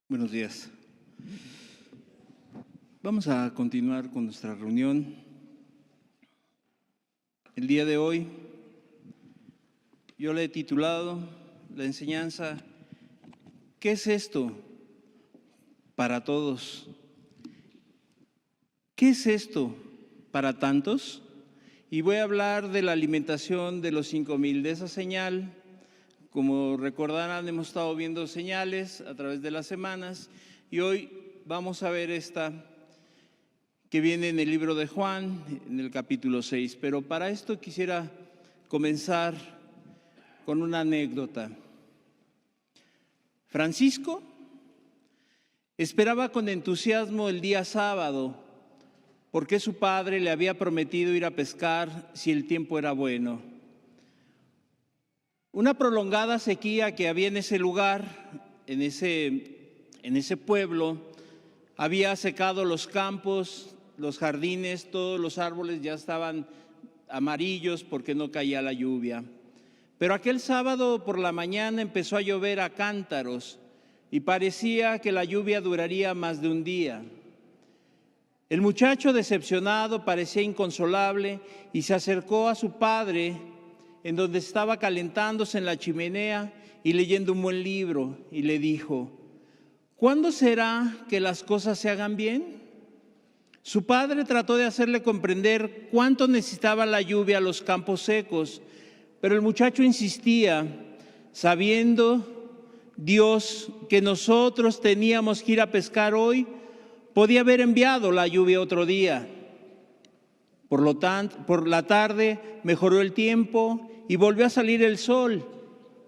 Buenos días. Vamos a continuar con nuestra reunión. El día de hoy yo le he titulado la enseñanza ¿Qué es esto para todos? ¿Qué es esto para tantos? Y voy a hablar de la alimentación de los 5,000, de esa señal. Como recordarán, hemos estado viendo señales a través de las semanas y hoy vamos a ver esta que viene en el libro de Juan, en el capítulo 6. Pero para esto quisiera comenzar con una anécdota. Francisco esperaba con entusiasmo el día sábado porque su padre le había prometido ir a pescar si el tiempo era bueno. Una prolongada sequía que había en ese lugar, en ese pueblo, había secado los campos, los jardines, todos los árboles ya estaban amarillos porque no caía la lluvia. Pero aquel sábado por la mañana empezó a llover a cántaros y parecía que la lluvia duraría más de un día. El muchacho, decepcionado, parecía inconsolable y se acercó a su padre, en donde estaba calentándose en la chimenea y leyendo un buen libro, y le dijo: ¿cuándo será que las cosas se hagan bien? Su padre trató de hacerle comprender cuánto necesitaba la lluvia a los campos secos, pero el muchacho insistía, sabiendo Dios que nosotros teníamos que ir a pescar hoy, podía haber enviado la lluvia otro día. Por la tarde mejoró el tiempo y volvió a salir el sol.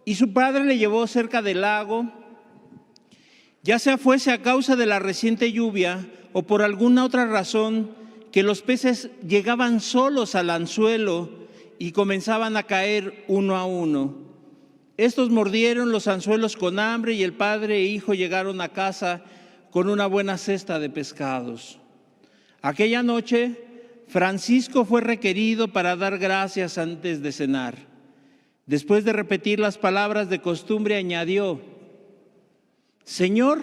Y su padre le llevó cerca del lago, ya sea fuese a causa de la reciente lluvia o por alguna otra razón, que los peces llegaban solos al anzuelo y comenzaban a caer uno a uno. Estos mordieron los anzuelos con hambre y el padre e hijo llegaron a casa con una buena cesta de pescados. Aquella noche Francisco fue requerido para dar gracias antes de cenar. Después de repetir las palabras de costumbre, añadió: Señor,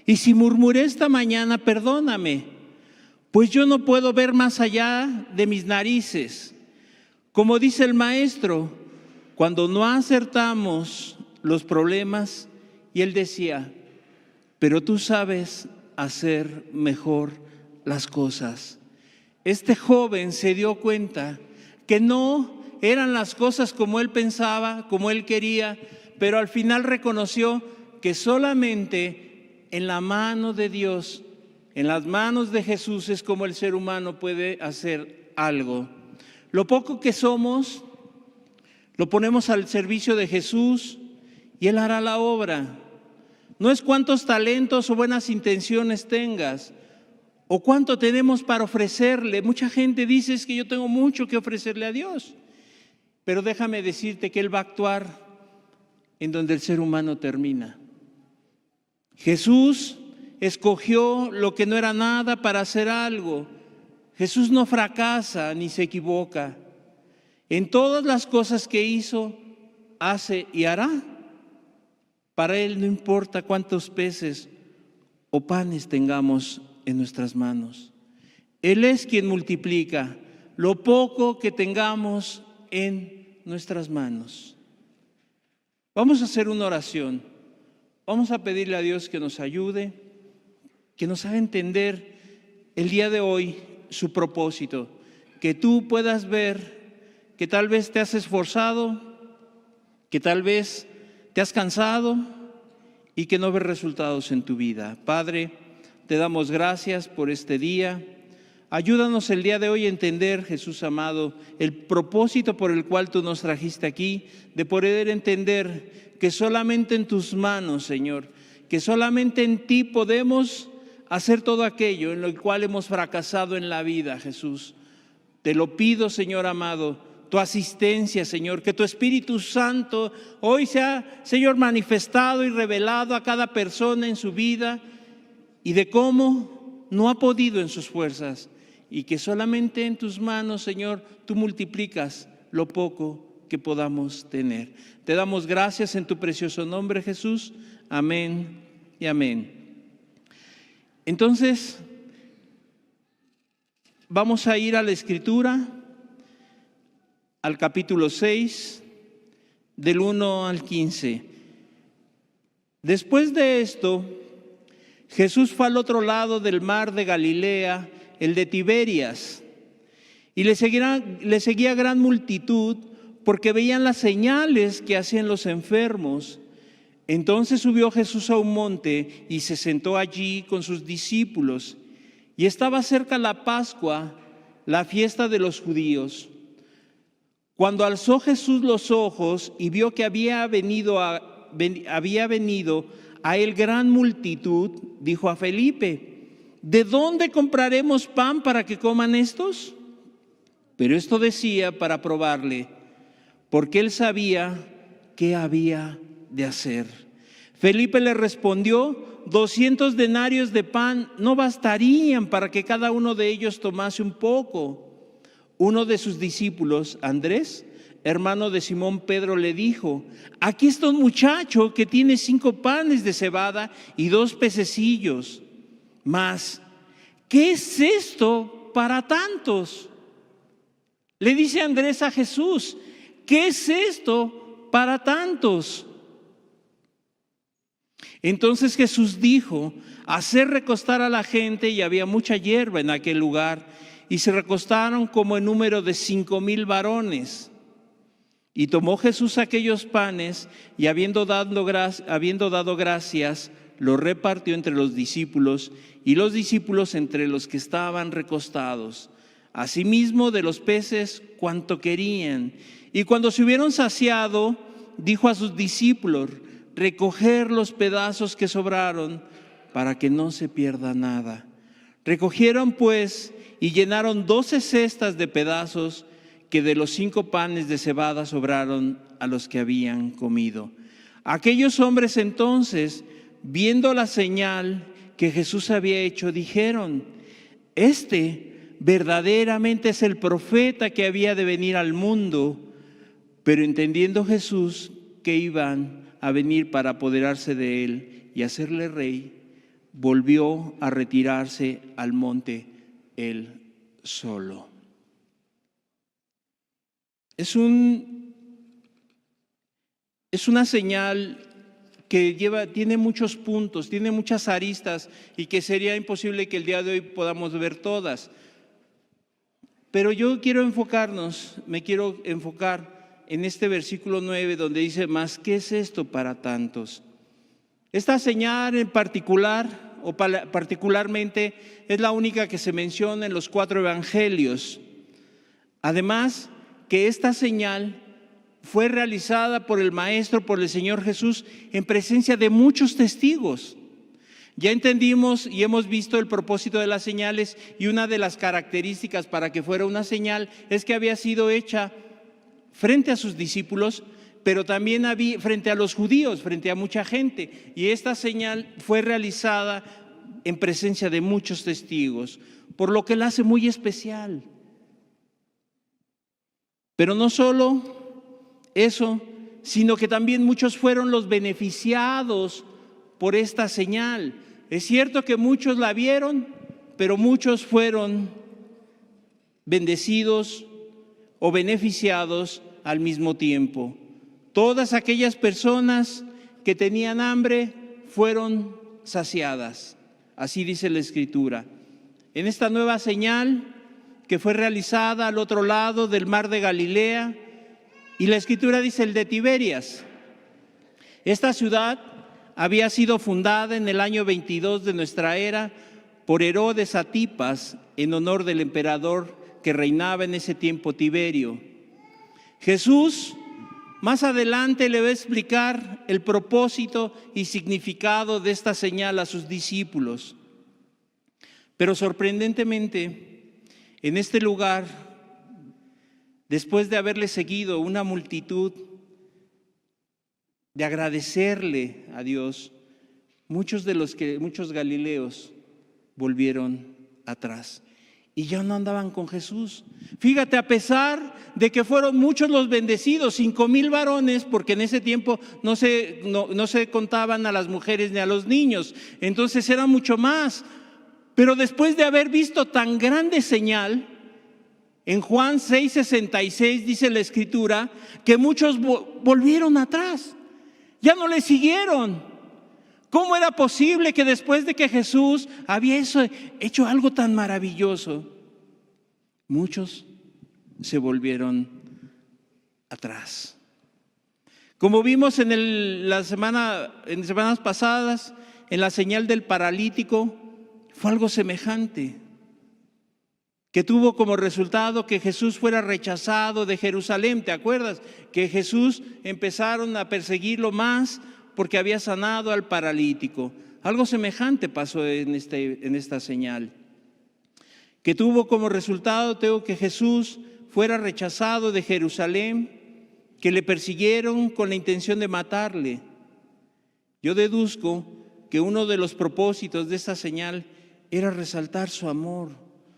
y si murmuré esta mañana, perdóname, pues yo no puedo ver más allá de mis narices. Como dice el maestro, cuando no acertamos los problemas, y él decía: pero tú sabes hacer mejor las cosas. Este joven se dio cuenta que no eran las cosas como él pensaba, como él quería, pero al final reconoció que solamente en la mano de Dios, en las manos de Jesús, es como el ser humano puede hacer algo. Lo poco que somos, lo ponemos al servicio de Jesús y Él hará la obra. No es cuántos talentos o buenas intenciones tengas, o cuánto tenemos para ofrecerle. Mucha gente dice: es que yo tengo mucho que ofrecerle a Dios. Pero déjame decirte que Él va a actuar en donde el ser humano termina. Jesús escogió lo que no era nada para hacer algo. Jesús no fracasa ni se equivoca. En todas las cosas que hizo, hace y hará. Para Él no importa cuántos peces o panes tengamos en nuestras manos. Él es quien multiplica lo poco que tengamos en nuestras manos. Vamos a hacer una oración. Vamos a pedirle a Dios que nos ayude, que nos haga entender el día de hoy su propósito, que tú puedas ver que tal vez te has esforzado, que tal vez te has cansado y que no ves resultados en tu vida. Padre, te damos gracias por este día. Ayúdanos el día de hoy a entender, Jesús amado, el propósito por el cual tú nos trajiste aquí, de poder entender que solamente en tus manos, Señor, que solamente en ti podemos hacer todo aquello en lo cual hemos fracasado en la vida, Jesús. Te lo pido, Señor amado, tu asistencia, Señor, que tu Espíritu Santo hoy sea, Señor, manifestado y revelado a cada persona en su vida y de cómo no ha podido en sus fuerzas, y que solamente en tus manos, Señor, tú multiplicas lo poco que podamos tener. Te damos gracias en tu precioso nombre, Jesús. Amén y amén. Entonces, vamos a ir a la Escritura, al capítulo 6, del 1 al 15. Después de esto, Jesús fue al otro lado del mar de Galilea, el de Tiberias, y le seguía gran multitud porque veían las señales que hacían los enfermos. Entonces subió Jesús a un monte y se sentó allí con sus discípulos. Y estaba cerca la Pascua, la fiesta de los judíos. Cuando alzó Jesús los ojos y vio que había venido a él gran multitud, dijo a Felipe: ¿de dónde compraremos pan para que coman estos? Pero esto decía para probarle, porque él sabía qué había de hacer. Felipe le respondió: 200 denarios de pan no bastarían para que cada uno de ellos tomase un poco. Uno de sus discípulos, Andrés, hermano de Simón Pedro, le dijo: aquí está un muchacho que tiene 5 panes de cebada y 2 pececillos. Mas, ¿qué es esto para tantos? Le dice Andrés a Jesús: ¿qué es esto para tantos? Entonces Jesús dijo: hacer recostar a la gente, y había mucha hierba en aquel lugar, y se recostaron como en número de 5,000 varones. Y tomó Jesús aquellos panes, y habiendo dado gracias, los repartió entre los discípulos, y los discípulos entre los que estaban recostados. Asimismo de los peces cuanto querían. Y cuando se hubieron saciado, dijo a sus discípulos: recoger los pedazos que sobraron, para que no se pierda nada. Recogieron pues y llenaron 12 cestas de pedazos que de los 5 panes de cebada sobraron a los que habían comido. Aquellos hombres entonces, viendo la señal que Jesús había hecho, dijeron: este verdaderamente es el profeta que había de venir al mundo. Pero entendiendo Jesús que iban a venir para apoderarse de él y hacerle rey, volvió a retirarse al monte él solo. Es una señal que tiene muchos puntos, tiene muchas aristas, y que sería imposible que el día de hoy podamos ver todas. Pero yo me quiero enfocar en este versículo 9, donde dice: ¿más qué es esto para tantos? Esta señal en particular, particularmente, es la única que se menciona en los 4 evangelios. Además, que esta señal fue realizada por el Maestro, por el Señor Jesús, en presencia de muchos testigos. Ya entendimos y hemos visto el propósito de las señales, y una de las características para que fuera una señal es que había sido hecha frente a sus discípulos, pero también frente a los judíos, frente a mucha gente. Y esta señal fue realizada en presencia de muchos testigos, por lo que la hace muy especial. Pero no solo eso, sino que también muchos fueron los beneficiados por esta señal. Es cierto que muchos la vieron, pero muchos fueron bendecidos o beneficiados al mismo tiempo. Todas aquellas personas que tenían hambre fueron saciadas. Así dice la Escritura. En esta nueva señal que fue realizada al otro lado del mar de Galilea, y la Escritura dice el de Tiberias. Esta ciudad había sido fundada en el año 22 de nuestra era por Herodes Antipas, en honor del emperador que reinaba en ese tiempo, Tiberio. Jesús más adelante le va a explicar el propósito y significado de esta señal a sus discípulos. Pero sorprendentemente, en este lugar, después de haberle seguido una multitud, de agradecerle a Dios, muchos galileos volvieron atrás. y ya no andaban con Jesús. Fíjate, a pesar de que fueron muchos los bendecidos, 5,000 varones, porque en ese tiempo no se contaban a las mujeres ni a los niños, entonces era mucho más. Pero después de haber visto tan grande señal, en Juan 6:66 dice la Escritura que muchos volvieron atrás, ya no le siguieron. ¿Cómo era posible que después de que Jesús había hecho algo tan maravilloso, muchos se volvieron atrás? Como vimos en semanas pasadas, en la señal del paralítico, fue algo semejante, que tuvo como resultado que Jesús fuera rechazado de Jerusalén. ¿Te acuerdas? Que Jesús empezaron a perseguirlo más porque había sanado al paralítico. Algo semejante pasó en esta señal, que tuvo como resultado que Jesús fuera rechazado de Jerusalén, que le persiguieron con la intención de matarle. Yo deduzco que uno de los propósitos de esta señal era resaltar su amor,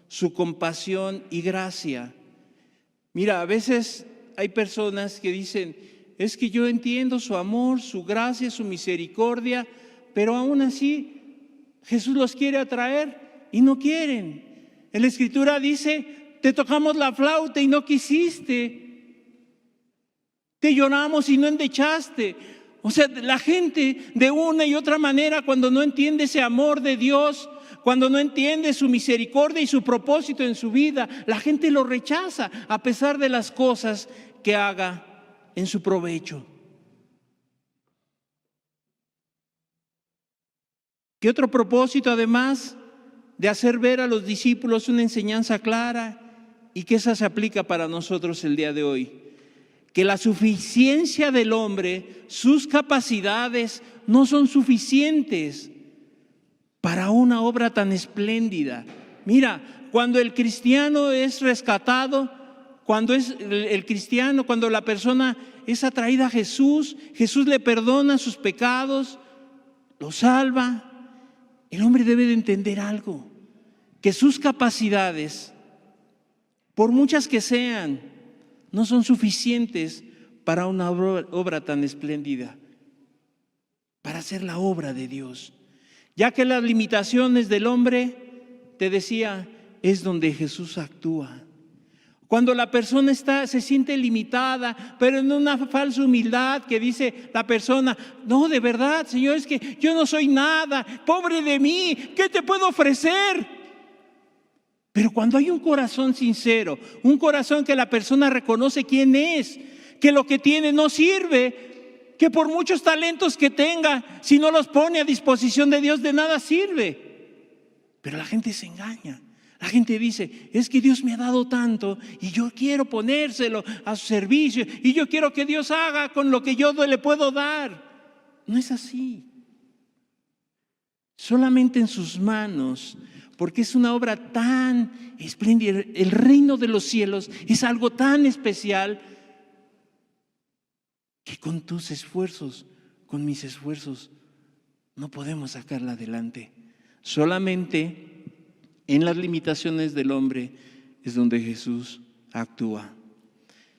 su compasión y gracia. Mira, a veces hay personas que dicen: es que yo entiendo su amor, su gracia, su misericordia, pero aún así Jesús los quiere atraer y no quieren. En la Escritura dice: te tocamos la flauta y no quisiste, te lloramos y no endechaste. O sea, la gente de una y otra manera, cuando no entiende ese amor de Dios, cuando no entiende su misericordia y su propósito en su vida, la gente lo rechaza a pesar de las cosas que haga en su provecho. ¿Qué otro propósito, además de hacer ver a los discípulos una enseñanza clara, y que esa se aplica para nosotros el día de hoy? Que la suficiencia del hombre, sus capacidades, no son suficientes para una obra tan espléndida. Mira, cuando el cristiano es rescatado, cuando la persona es atraída a Jesús, Jesús le perdona sus pecados, lo salva. El hombre debe de entender algo, que sus capacidades, por muchas que sean, no son suficientes para una obra tan espléndida, para hacer la obra de Dios. Ya que las limitaciones del hombre, te decía, es donde Jesús actúa. Cuando la persona se siente limitada, pero en una falsa humildad que dice la persona: no, de verdad, Señor, es que yo no soy nada, pobre de mí, ¿qué te puedo ofrecer? Pero cuando hay un corazón sincero, un corazón que la persona reconoce quién es, que lo que tiene no sirve, que por muchos talentos que tenga, si no los pone a disposición de Dios, de nada sirve. Pero la gente se engaña. La gente dice: es que Dios me ha dado tanto y yo quiero ponérselo a su servicio y yo quiero que Dios haga con lo que yo le puedo dar. No es así. Solamente en sus manos, porque es una obra tan espléndida. El reino de los cielos es algo tan especial que con tus esfuerzos, con mis esfuerzos, no podemos sacarla adelante. Solamente en las limitaciones del hombre es donde Jesús actúa.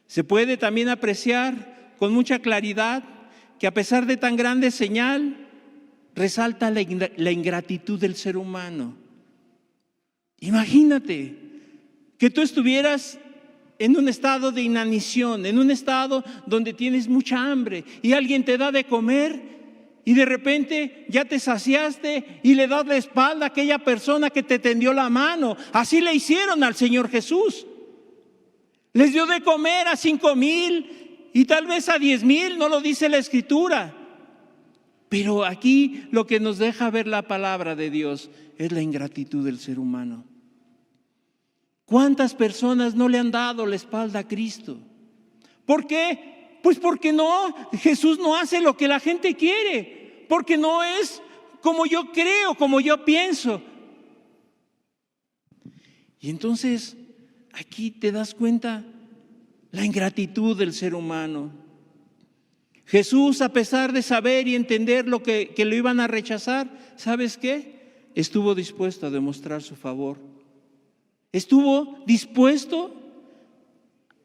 Se puede también apreciar con mucha claridad que a pesar de tan grande señal, resalta la ingratitud del ser humano. Imagínate que tú estuvieras en un estado de inanición, en un estado donde tienes mucha hambre y alguien te da de comer y de repente ya te saciaste y le das la espalda a aquella persona que te tendió la mano. Así le hicieron al Señor Jesús. Les dio de comer a 5,000 y tal vez a 10,000, no lo dice la Escritura. Pero aquí lo que nos deja ver la palabra de Dios es la ingratitud del ser humano. ¿Cuántas personas no le han dado la espalda a Cristo? ¿Por qué? Pues porque Jesús no hace lo que la gente quiere, porque no es como yo creo, como yo pienso. Y entonces aquí te das cuenta la ingratitud del ser humano. Jesús, a pesar de saber y entender que lo iban a rechazar, ¿sabes qué? Estuvo dispuesto a demostrar su favor. Estuvo dispuesto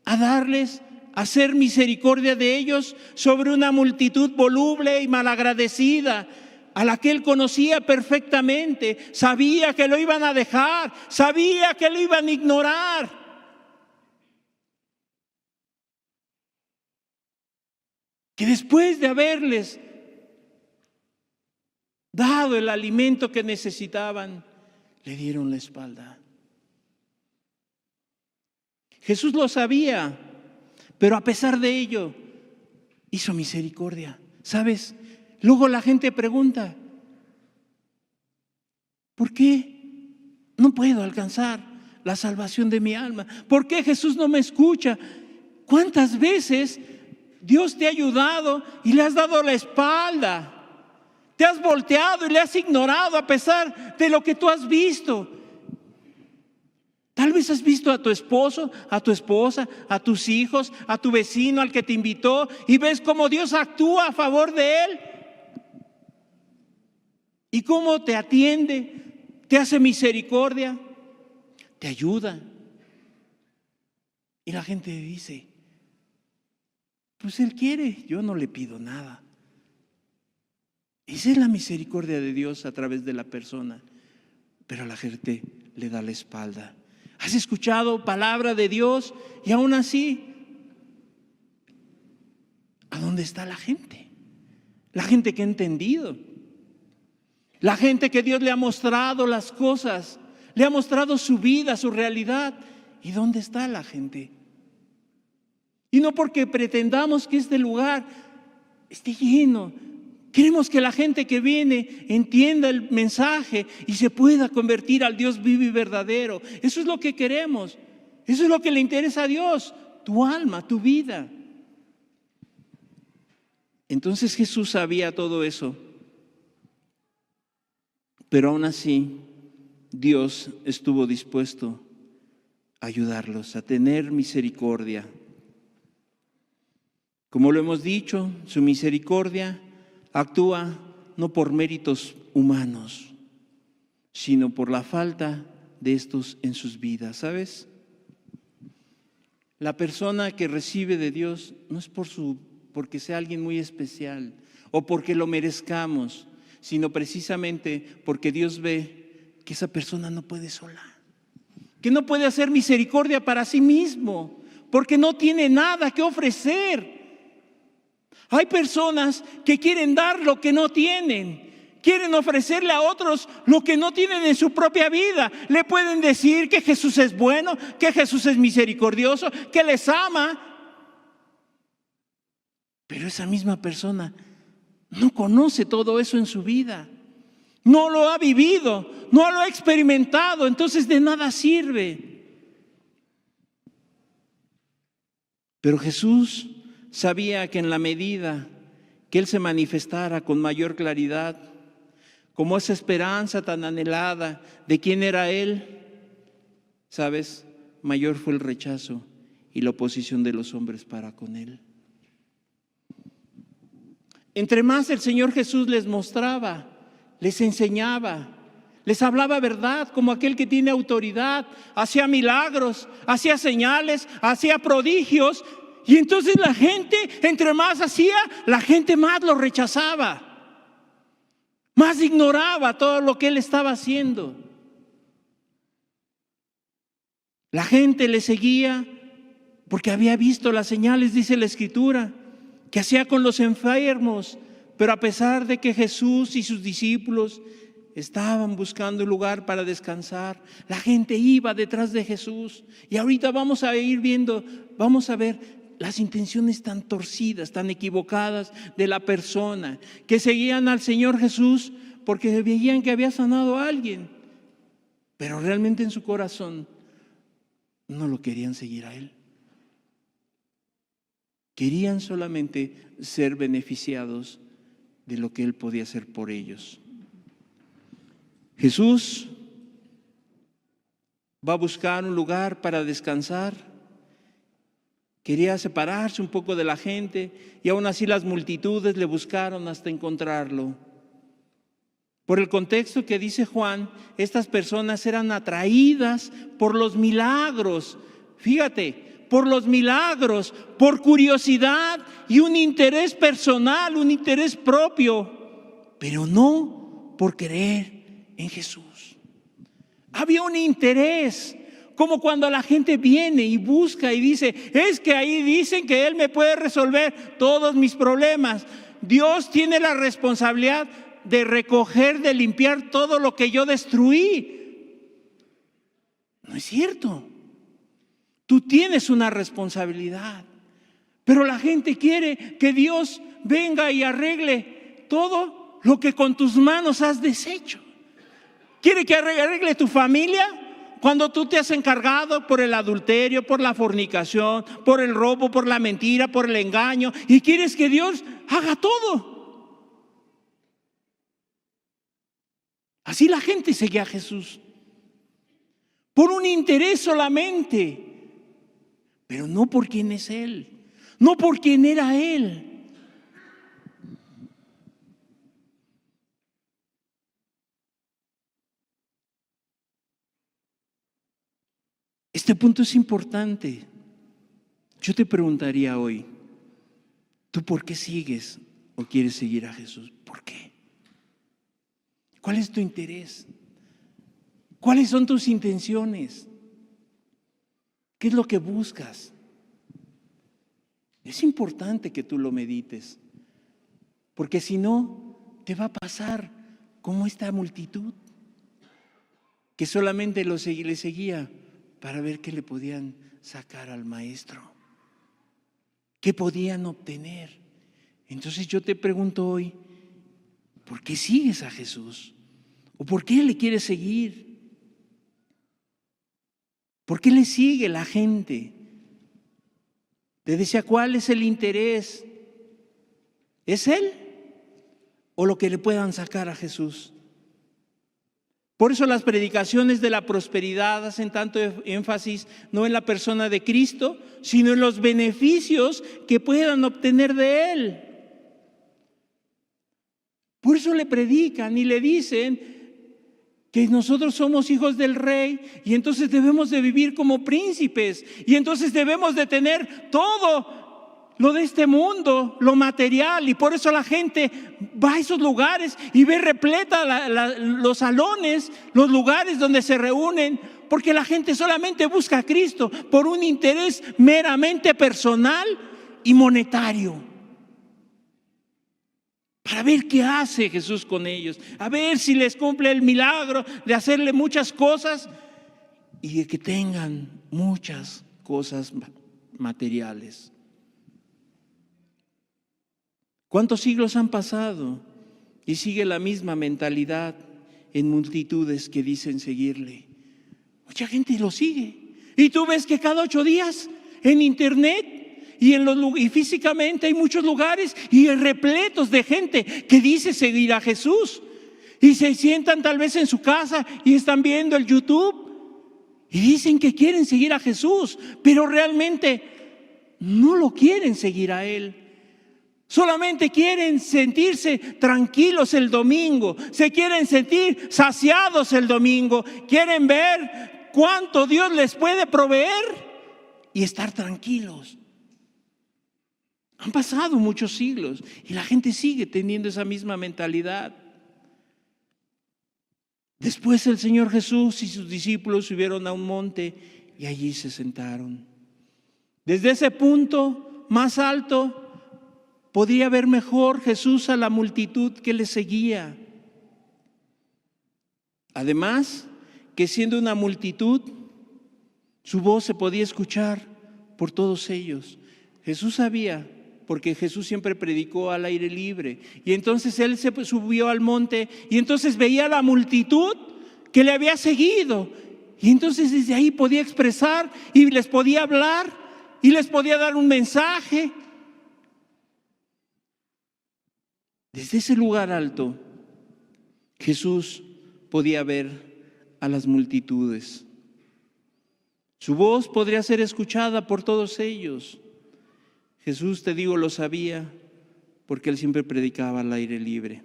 a darles, a hacer misericordia de ellos sobre una multitud voluble y malagradecida, a la que él conocía perfectamente. Sabía que lo iban a dejar, sabía que lo iban a ignorar. Que después de haberles dado el alimento que necesitaban, le dieron la espalda. Jesús lo sabía, pero a pesar de ello, hizo misericordia. ¿Sabes? Luego la gente pregunta, ¿por qué no puedo alcanzar la salvación de mi alma? ¿Por qué Jesús no me escucha? ¿Cuántas veces Dios te ha ayudado y le has dado la espalda? Te has volteado y le has ignorado a pesar de lo que tú has visto. Tal vez has visto a tu esposo, a tu esposa, a tus hijos, a tu vecino, al que te invitó, y ves cómo Dios actúa a favor de él y cómo te atiende, te hace misericordia, te ayuda. Y la gente dice, pues él quiere, yo no le pido nada. Esa es la misericordia de Dios a través de la persona, pero la gente le da la espalda. ¿Has escuchado palabra de Dios y aún así? ¿A dónde está la gente? La gente que ha entendido. La gente que Dios le ha mostrado las cosas, le ha mostrado su vida, su realidad. ¿Y dónde está la gente? Y no porque pretendamos que este lugar esté lleno. Queremos que la gente que viene entienda el mensaje y se pueda convertir al Dios vivo y verdadero. Eso es lo que queremos. Eso es lo que le interesa a Dios, tu alma, tu vida. Entonces Jesús sabía todo eso. Pero aún así, Dios estuvo dispuesto a ayudarlos, a tener misericordia. Como lo hemos dicho, su misericordia actúa no por méritos humanos, sino por la falta de estos en sus vidas, ¿sabes? La persona que recibe de Dios no es porque sea alguien muy especial o porque lo merezcamos, sino precisamente porque Dios ve que esa persona no puede sola, que no puede hacer misericordia para sí mismo, porque no tiene nada que ofrecer. Hay personas que quieren dar lo que no tienen, quieren ofrecerle a otros lo que no tienen en su propia vida. Le pueden decir que Jesús es bueno, que Jesús es misericordioso, que les ama. Pero esa misma persona no conoce todo eso en su vida, no lo ha vivido, no lo ha experimentado, entonces de nada sirve. Pero Jesús sabía que en la medida que Él se manifestara con mayor claridad, como esa esperanza tan anhelada de quién era Él, ¿sabes? Mayor fue el rechazo y la oposición de los hombres para con Él. Entre más el Señor Jesús les mostraba, les enseñaba, les hablaba verdad como aquel que tiene autoridad, hacía milagros, hacía señales, hacía prodigios. Y entonces la gente, entre más hacía, la gente más lo rechazaba, más ignoraba todo lo que él estaba haciendo. La gente le seguía porque había visto las señales, dice la Escritura, que hacía con los enfermos. Pero a pesar de que Jesús y sus discípulos estaban buscando un lugar para descansar, la gente iba detrás de Jesús. Y ahorita vamos a ir viendo, vamos a ver las intenciones tan torcidas, tan equivocadas de la persona, que seguían al Señor Jesús porque veían que había sanado a alguien, pero realmente en su corazón no lo querían seguir a Él. Querían solamente ser beneficiados de lo que Él podía hacer por ellos. Jesús va a buscar un lugar para descansar. Quería separarse un poco de la gente y aún así las multitudes le buscaron hasta encontrarlo. Por el contexto que dice Juan, estas personas eran atraídas por los milagros. Fíjate, por los milagros, por curiosidad y un interés personal, un interés propio, pero no por creer en Jesús. Había un interés, como cuando la gente viene y busca y dice, es que ahí dicen que Él me puede resolver todos mis problemas. Dios tiene la responsabilidad de recoger, de limpiar todo lo que yo destruí. No es cierto. Tú tienes una responsabilidad, pero la gente quiere que Dios venga y arregle todo lo que con tus manos has deshecho. Quiere que arregle tu familia cuando tú te has encargado por el adulterio, por la fornicación, por el robo, por la mentira, por el engaño, y quieres que Dios haga todo. Así la gente seguía a Jesús, por un interés solamente, pero no por quién es Él, no por quién era Él. Este punto es importante. Yo te preguntaría hoy, ¿tú por qué sigues o quieres seguir a Jesús? ¿Por qué? ¿Cuál es tu interés? ¿Cuáles son tus intenciones? ¿Qué es lo que buscas? Es importante que tú lo medites, porque si no, te va a pasar como esta multitud que solamente le seguía para ver qué le podían sacar al maestro, qué podían obtener. Entonces yo te pregunto hoy, ¿por qué sigues a Jesús? ¿O por qué le quieres seguir? ¿Por qué le sigue la gente? Te decía, ¿cuál es el interés? ¿Es Él o lo que le puedan sacar a Jesús? Por eso las predicaciones de la prosperidad hacen tanto énfasis no en la persona de Cristo, sino en los beneficios que puedan obtener de Él. Por eso le predican y le dicen que nosotros somos hijos del Rey y entonces debemos de vivir como príncipes y entonces debemos de tener todo lo de este mundo, lo material, y por eso la gente va a esos lugares y ve repleta los salones, los lugares donde se reúnen, porque la gente solamente busca a Cristo por un interés meramente personal y monetario. Para ver qué hace Jesús con ellos, a ver si les cumple el milagro de hacerle muchas cosas y de que tengan muchas cosas materiales. ¿Cuántos siglos han pasado y sigue la misma mentalidad en multitudes que dicen seguirle? Mucha gente lo sigue y tú ves que cada 8 días en internet y físicamente hay muchos lugares y repletos de gente que dice seguir a Jesús y se sientan tal vez en su casa y están viendo el YouTube y dicen que quieren seguir a Jesús, pero realmente no lo quieren seguir a Él. Solamente quieren sentirse tranquilos el domingo, se quieren sentir saciados el domingo, quieren ver cuánto Dios les puede proveer y estar tranquilos. Han pasado muchos siglos y la gente sigue teniendo esa misma mentalidad. Después el Señor Jesús y sus discípulos subieron a un monte y allí se sentaron. Desde ese punto más alto podía ver mejor Jesús a la multitud que le seguía. Además, que siendo una multitud, su voz se podía escuchar por todos ellos. Jesús sabía, porque Jesús siempre predicó al aire libre. Y entonces Él se subió al monte y entonces veía a la multitud que le había seguido. Y entonces desde ahí podía expresar y les podía hablar y les podía dar un mensaje. Desde ese lugar alto, Jesús podía ver a las multitudes. Su voz podría ser escuchada por todos ellos. Jesús, te digo, lo sabía porque Él siempre predicaba al aire libre.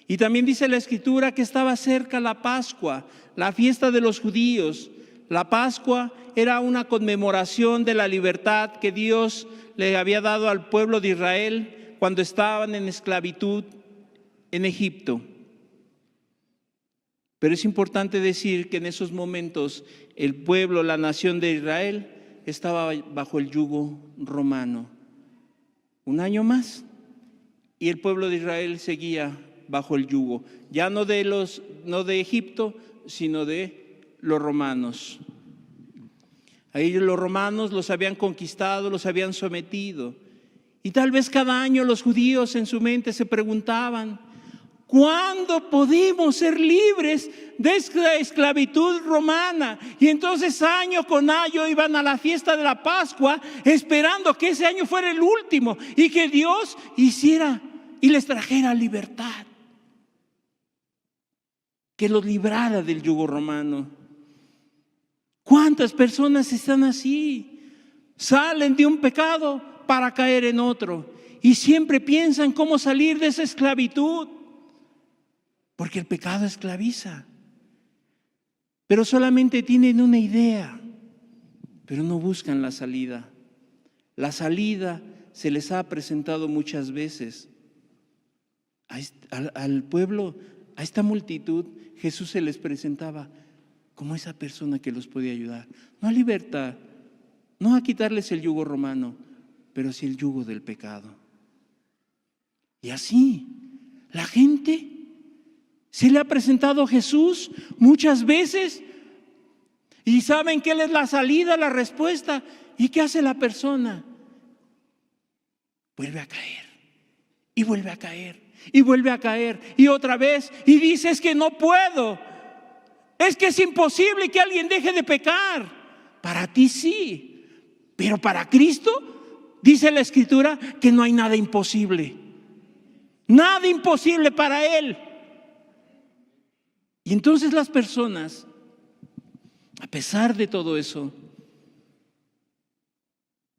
Y también dice la Escritura que estaba cerca la Pascua, la fiesta de los judíos. La Pascua era una conmemoración de la libertad que Dios le había dado al pueblo de Israel cuando estaban en esclavitud en Egipto. Pero es importante decir que en esos momentos el pueblo, la nación de Israel, estaba bajo el yugo romano. Un año más y el pueblo de Israel seguía bajo el yugo, ya no de Egipto, sino de los romanos. A ellos los romanos los habían conquistado, los habían sometido. Y tal vez cada año los judíos en su mente se preguntaban: ¿cuándo podemos ser libres de esta esclavitud romana? Y entonces año con año iban a la fiesta de la Pascua esperando que ese año fuera el último y que Dios hiciera y les trajera libertad, que los librara del yugo romano. ¿Cuántas personas están así? Salen de un pecado para caer en otro y siempre piensan cómo salir de esa esclavitud, porque el pecado esclaviza. Pero solamente tienen una idea, pero no buscan la salida. La salida se les ha presentado muchas veces. Al pueblo, a esta multitud, Jesús se les presentaba como esa persona que los podía ayudar. No a libertad, no a quitarles el yugo romano, pero sí el yugo del pecado. Y así, la gente se le ha presentado a Jesús muchas veces. ¿Y saben qué es la salida, la respuesta? ¿Y qué hace la persona? Vuelve a caer, y vuelve a caer, y vuelve a caer, y otra vez, y dice: es que no puedo. Es que es imposible que alguien deje de pecar. Para ti sí, pero para Cristo, dice la Escritura, que no hay nada imposible. Nada imposible para Él. Y entonces las personas, a pesar de todo eso,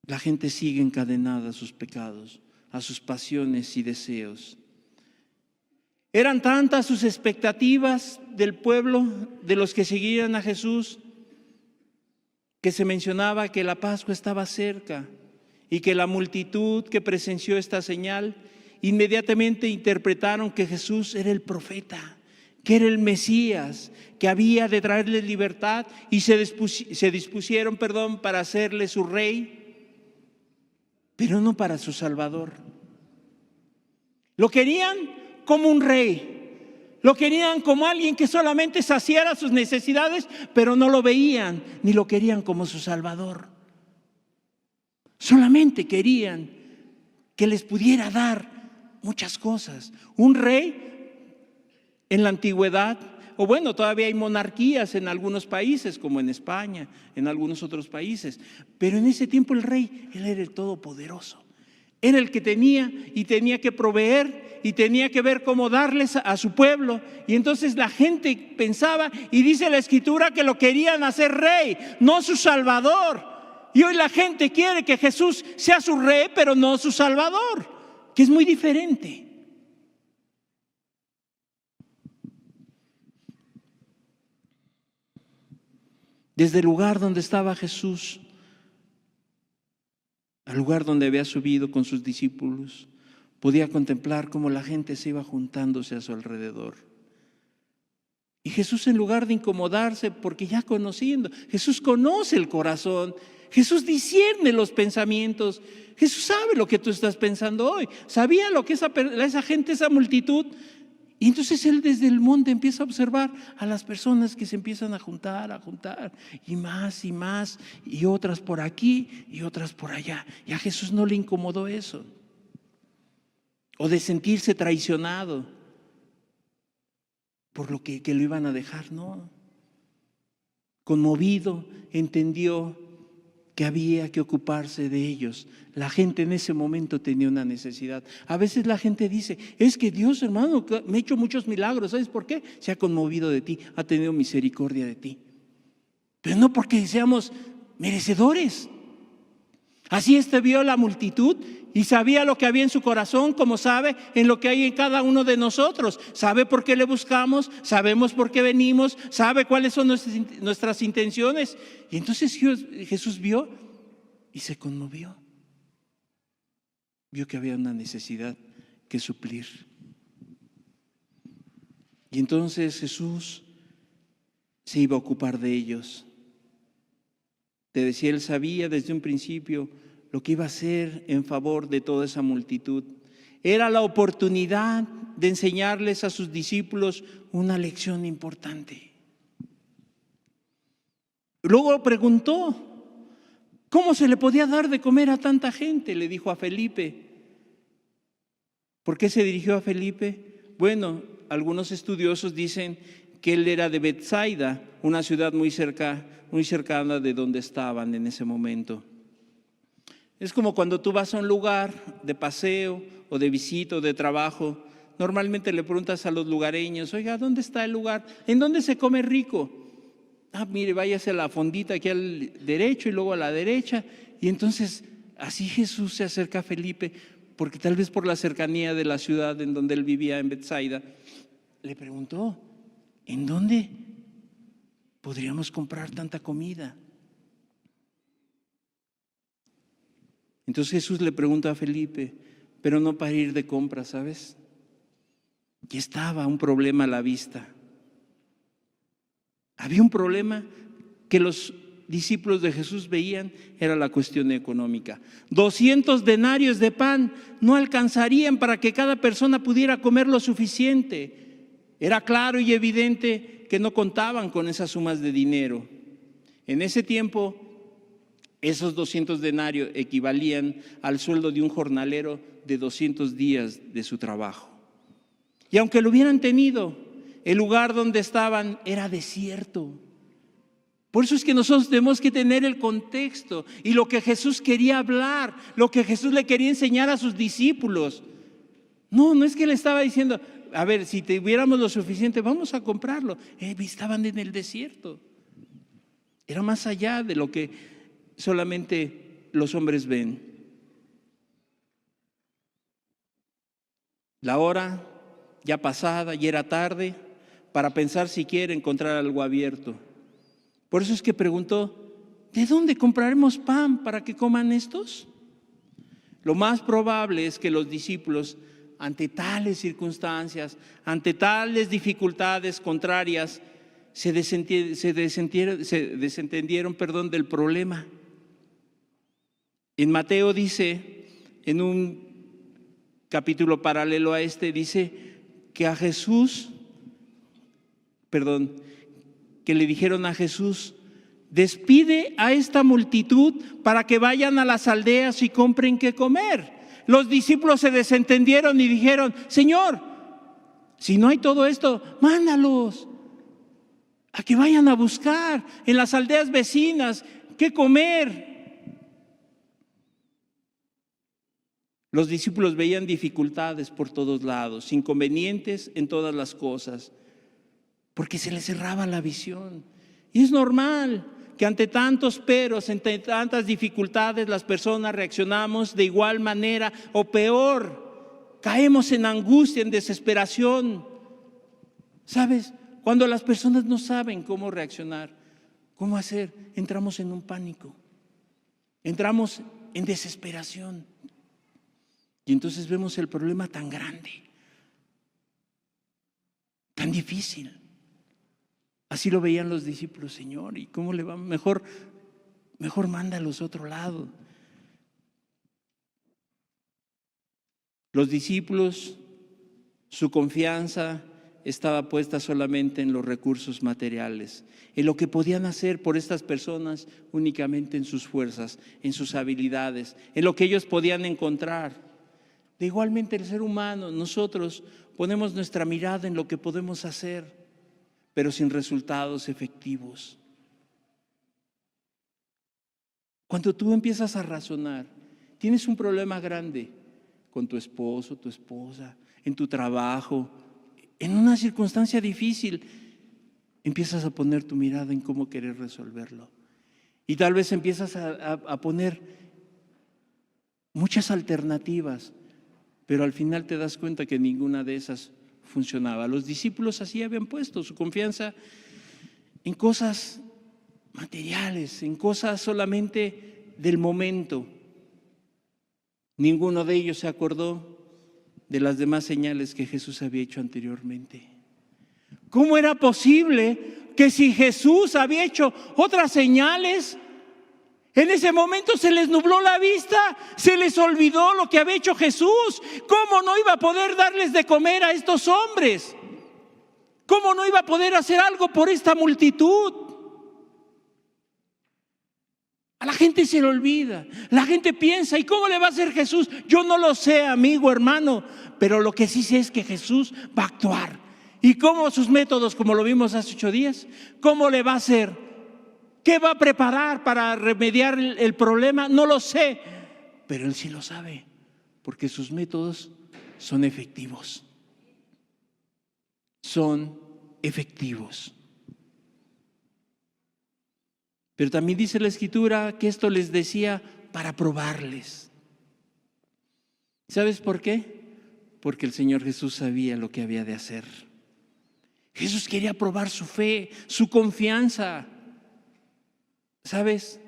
la gente sigue encadenada a sus pecados, a sus pasiones y deseos. Eran tantas sus expectativas del pueblo, de los que seguían a Jesús, que se mencionaba que la Pascua estaba cerca y que la multitud que presenció esta señal inmediatamente interpretaron que Jesús era el profeta, que era el Mesías, que había de traerles libertad, y se dispusieron para hacerle su rey, pero no para su Salvador. Lo querían como un rey, lo querían como alguien que solamente saciara sus necesidades, pero no lo veían ni lo querían como su Salvador. Solamente querían que les pudiera dar muchas cosas. Un rey en la antigüedad, o bueno, todavía hay monarquías en algunos países, como en España, en algunos otros países, pero en ese tiempo el rey, él era el todopoderoso. Era el que tenía que proveer y tenía que ver cómo darles a su pueblo. Y entonces la gente pensaba, y dice la Escritura, que lo querían hacer rey, no su Salvador. Y hoy la gente quiere que Jesús sea su rey, pero no su Salvador, que es muy diferente. Desde el lugar donde estaba Jesús, al lugar donde había subido con sus discípulos, podía contemplar cómo la gente se iba juntándose a su alrededor. Y Jesús, en lugar de incomodarse, porque ya conociendo, Jesús conoce el corazón, Jesús discierne los pensamientos, Jesús sabe lo que tú estás pensando hoy, sabía lo que esa gente, esa multitud. Y entonces Él desde el monte empieza a observar a las personas que se empiezan a juntar, y más, y otras por aquí y otras por allá. Y a Jesús no le incomodó eso, o de sentirse traicionado por lo que lo iban a dejar, no. Conmovido, entendió que había que ocuparse de ellos. La gente en ese momento tenía una necesidad. A veces la gente dice: es que Dios, hermano, me ha hecho muchos milagros. ¿Sabes por qué? Se ha conmovido de ti, ha tenido misericordia de ti. Pero no porque seamos merecedores. Así vio la multitud y sabía lo que había en su corazón, como sabe en lo que hay en cada uno de nosotros. Sabe por qué le buscamos, sabemos por qué venimos, sabe cuáles son nuestras intenciones. Y entonces Jesús vio y se conmovió. Vio que había una necesidad que suplir. Y entonces Jesús se iba a ocupar de ellos. Te decía, él sabía desde un principio lo que iba a hacer en favor de toda esa multitud. Era la oportunidad de enseñarles a sus discípulos una lección importante. Luego preguntó, ¿cómo se le podía dar de comer a tanta gente? Le dijo a Felipe. ¿Por qué se dirigió a Felipe? Bueno, algunos estudiosos dicen que él era de Betsaida, una ciudad muy cercana de donde estaban en ese momento. Es como cuando tú vas a un lugar de paseo o de visita o de trabajo, normalmente le preguntas a los lugareños, oiga, ¿dónde está el lugar? ¿En dónde se come rico? Mire, váyase a la fondita aquí al derecho y luego a la derecha. Y entonces así Jesús se acerca a Felipe, porque tal vez por la cercanía de la ciudad en donde él vivía, en Betsaida, le preguntó, ¿en dónde podríamos comprar tanta comida? Entonces Jesús le pregunta a Felipe, pero no para ir de compras, ¿sabes? Ya estaba un problema a la vista. Había un problema que los discípulos de Jesús veían, era la cuestión económica. 200 denarios de pan no alcanzarían para que cada persona pudiera comer lo suficiente. Era claro y evidente que no contaban con esas sumas de dinero. En ese tiempo, esos 200 denarios equivalían al sueldo de un jornalero de 200 días de su trabajo. Y aunque lo hubieran tenido, el lugar donde estaban era desierto. Por eso es que nosotros tenemos que tener el contexto y lo que Jesús quería hablar, lo que Jesús le quería enseñar a sus discípulos. No es que le estaba diciendo, a ver, si tuviéramos lo suficiente, vamos a comprarlo. Estaban en el desierto. Era más allá de lo que solamente los hombres ven. La hora ya pasada, y era tarde para pensar siquiera encontrar algo abierto. Por eso es que preguntó, ¿de dónde compraremos pan para que coman estos? Lo más probable es que los discípulos, ante tales circunstancias, ante tales dificultades contrarias, se desentendieron del problema. En Mateo dice, en un capítulo paralelo a este, dice que que le dijeron a Jesús, despide a esta multitud para que vayan a las aldeas y compren qué comer. Los discípulos se desentendieron y dijeron, Señor, si no hay todo esto, mándalos a que vayan a buscar en las aldeas vecinas qué comer. Los discípulos veían dificultades por todos lados, inconvenientes en todas las cosas, porque se les cerraba la visión. Y es normal que ante tantos peros, ante tantas dificultades, las personas reaccionamos de igual manera o peor. Caemos en angustia, en desesperación. ¿Sabes? Cuando las personas no saben cómo reaccionar, cómo hacer, entramos en un pánico. Entramos en desesperación. Y entonces vemos el problema tan grande, tan difícil. Así lo veían los discípulos, Señor, ¿y cómo le va? Mejor mándalos a otro lado. Los discípulos, su confianza estaba puesta solamente en los recursos materiales, en lo que podían hacer por estas personas únicamente en sus fuerzas, en sus habilidades, en lo que ellos podían encontrar. De igualmente el ser humano, nosotros ponemos nuestra mirada en lo que podemos hacer, pero sin resultados efectivos. Cuando tú empiezas a razonar, tienes un problema grande con tu esposo, tu esposa, en tu trabajo, en una circunstancia difícil, empiezas a poner tu mirada en cómo querer resolverlo. Y tal vez empiezas a poner muchas alternativas, pero al final te das cuenta que ninguna de esas funcionaba. Los discípulos así habían puesto su confianza en cosas materiales, en cosas solamente del momento. Ninguno de ellos se acordó de las demás señales que Jesús había hecho anteriormente. ¿Cómo era posible que si Jesús había hecho otras señales, en ese momento se les nubló la vista, se les olvidó lo que había hecho Jesús? ¿Cómo no iba a poder darles de comer a estos hombres? ¿Cómo no iba a poder hacer algo por esta multitud? A la gente se le olvida, la gente piensa, ¿y cómo le va a hacer Jesús? Yo no lo sé, amigo, hermano, pero lo que sí sé es que Jesús va a actuar. ¿Y cómo sus métodos, como lo vimos hace 8 días? ¿Cómo le va a hacer? ¿Qué va a preparar para remediar el problema? No lo sé, pero Él sí lo sabe, porque sus métodos son efectivos. Son efectivos. Pero también dice la Escritura que esto les decía para probarles. ¿Sabes por qué? Porque el Señor Jesús sabía lo que había de hacer. Jesús quería probar su fe, su confianza. ¿Sabes?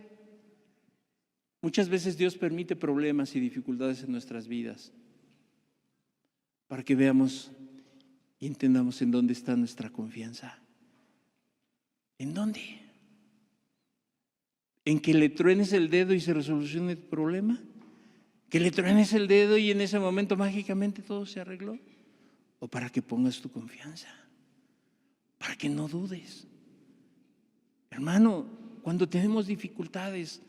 Muchas veces Dios permite problemas y dificultades en nuestras vidas para que veamos y entendamos en dónde está nuestra confianza. ¿En dónde? ¿En que le truenes el dedo y se resolucione el problema? ¿Que le truenes el dedo y en ese momento mágicamente todo se arregló? ¿O para que pongas tu confianza? Para que no dudes. Hermano, cuando tenemos dificultades,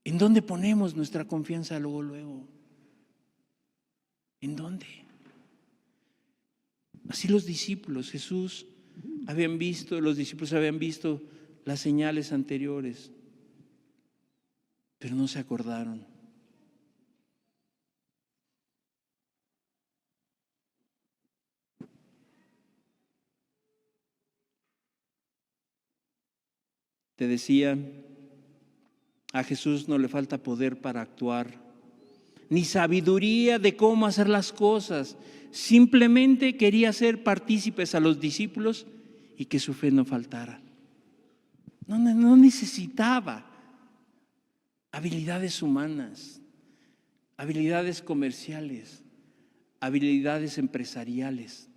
¿en dónde ponemos nuestra confianza luego? ¿En dónde? Así los discípulos, los discípulos habían visto las señales anteriores, pero no se acordaron. Te decía, a Jesús no le falta poder para actuar, ni sabiduría de cómo hacer las cosas. Simplemente quería hacer partícipes a los discípulos y que su fe no faltara. No necesitaba habilidades humanas, habilidades comerciales, habilidades empresariales.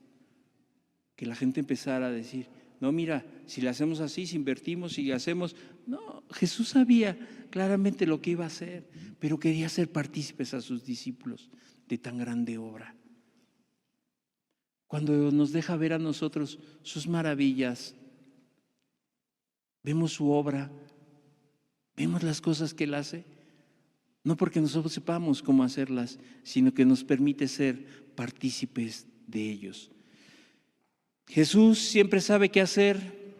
Que la gente empezara a decir, no, mira, si le hacemos así, si invertimos, si hacemos… No, Jesús sabía claramente lo que iba a hacer, pero quería hacer partícipes a sus discípulos de tan grande obra. Cuando nos deja ver a nosotros sus maravillas, vemos su obra, vemos las cosas que Él hace, no porque nosotros sepamos cómo hacerlas, sino que nos permite ser partícipes de ellos. Jesús siempre sabe qué hacer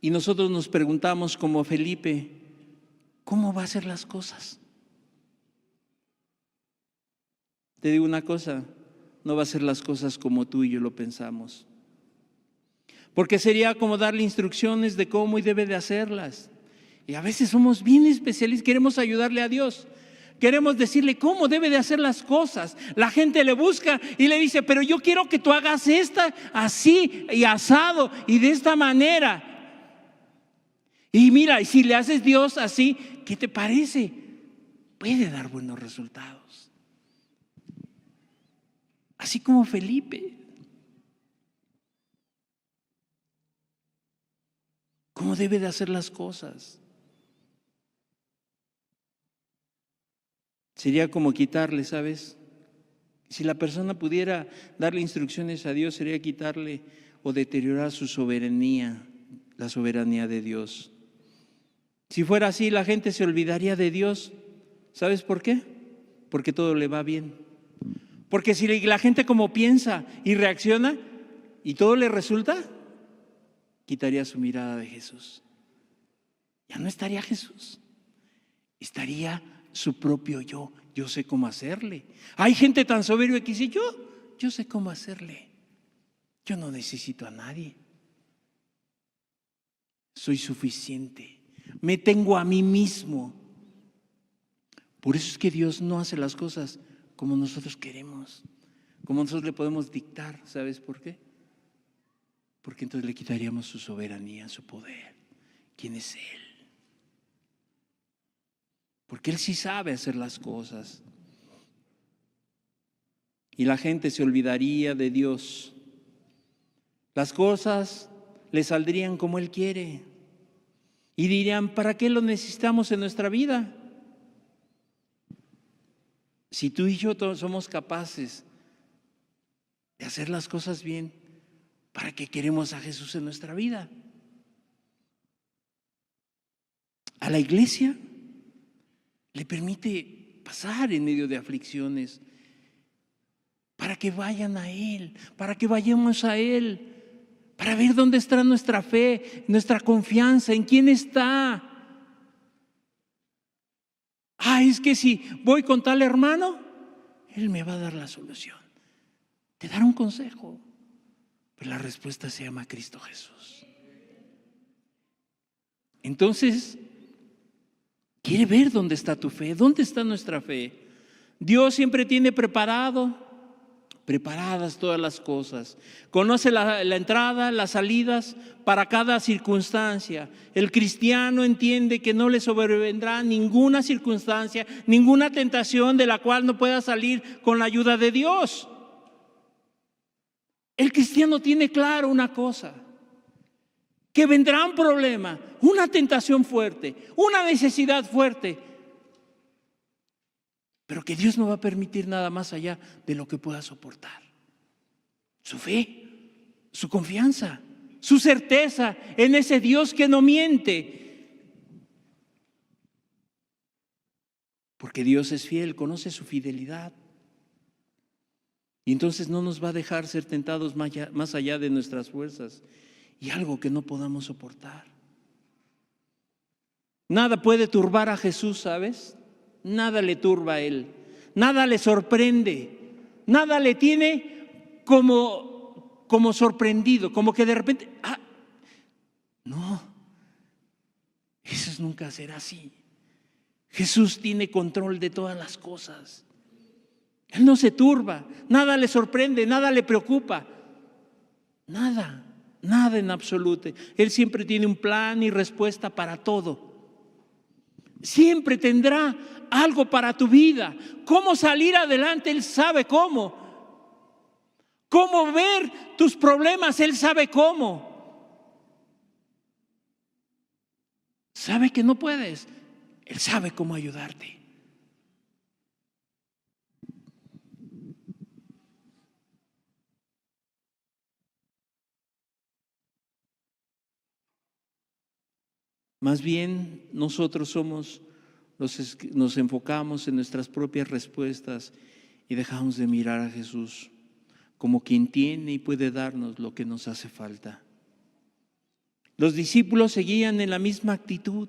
y nosotros nos preguntamos como Felipe, ¿cómo va a hacer las cosas? Te digo una cosa, no va a hacer las cosas como tú y yo lo pensamos. Porque sería como darle instrucciones de cómo y debe de hacerlas. Y a veces somos bien especialistas, queremos ayudarle a Dios. Queremos decirle cómo debe de hacer las cosas. La gente le busca y le dice, pero yo quiero que tú hagas esta así y asado y de esta manera. Y mira, y si le haces Dios así, ¿qué te parece? Puede dar buenos resultados. Así como Felipe. ¿Cómo debe de hacer las cosas? Sería como quitarle, ¿sabes? Si la persona pudiera darle instrucciones a Dios, sería quitarle o deteriorar su soberanía, la soberanía de Dios. Si fuera así, la gente se olvidaría de Dios. ¿Sabes por qué? Porque todo le va bien. Porque si la gente como piensa y reacciona y todo le resulta, quitaría su mirada de Jesús. Ya no estaría Jesús, estaría su propio yo. Yo sé cómo hacerle. Hay gente tan soberbia que dice, yo sé cómo hacerle. Yo no necesito a nadie. Soy suficiente. Me tengo a mí mismo. Por eso es que Dios no hace las cosas como nosotros queremos, como nosotros le podemos dictar. ¿Sabes por qué? Porque entonces le quitaríamos su soberanía, su poder. ¿Quién es Él? Porque Él sí sabe hacer las cosas. Y la gente se olvidaría de Dios. Las cosas le saldrían como Él quiere. Y dirían, ¿para qué lo necesitamos en nuestra vida? Si tú y yo todos somos capaces de hacer las cosas bien, ¿para qué queremos a Jesús en nuestra vida? A la iglesia le permite pasar en medio de aflicciones para que vayan a Él, para que vayamos a Él, para ver dónde está nuestra fe, nuestra confianza, en quién está. Es que si voy con tal hermano, él me va a dar la solución. Te dará un consejo, pero la respuesta se llama Cristo Jesús. Entonces, quiere ver dónde está tu fe, dónde está nuestra fe. Dios siempre tiene preparadas todas las cosas. Conoce la entrada, las salidas para cada circunstancia. El cristiano entiende que no le sobrevendrá ninguna circunstancia, ninguna tentación de la cual no pueda salir con la ayuda de Dios. El cristiano tiene claro una cosa, que vendrá un problema, una tentación fuerte, una necesidad fuerte, pero que Dios no va a permitir nada más allá de lo que pueda soportar. Su fe, su confianza, su certeza en ese Dios que no miente. Porque Dios es fiel, conoce su fidelidad. Y entonces no nos va a dejar ser tentados más allá de nuestras fuerzas y algo que no podamos soportar. Nada puede turbar a Jesús, ¿sabes? Nada le turba a Él, nada le sorprende, nada le tiene como sorprendido, como que de repente, no, eso nunca será así. Jesús tiene control de todas las cosas. Él no se turba, nada le sorprende, nada le preocupa, nada en absoluto. Él siempre tiene un plan y respuesta para todo. Siempre tendrá algo para tu vida. Cómo salir adelante, Él sabe cómo. Cómo ver tus problemas, Él sabe cómo. Sabe que no puedes, Él sabe cómo ayudarte. Más bien nosotros nos enfocamos en nuestras propias respuestas y dejamos de mirar a Jesús como quien tiene y puede darnos lo que nos hace falta. Los discípulos seguían en la misma actitud,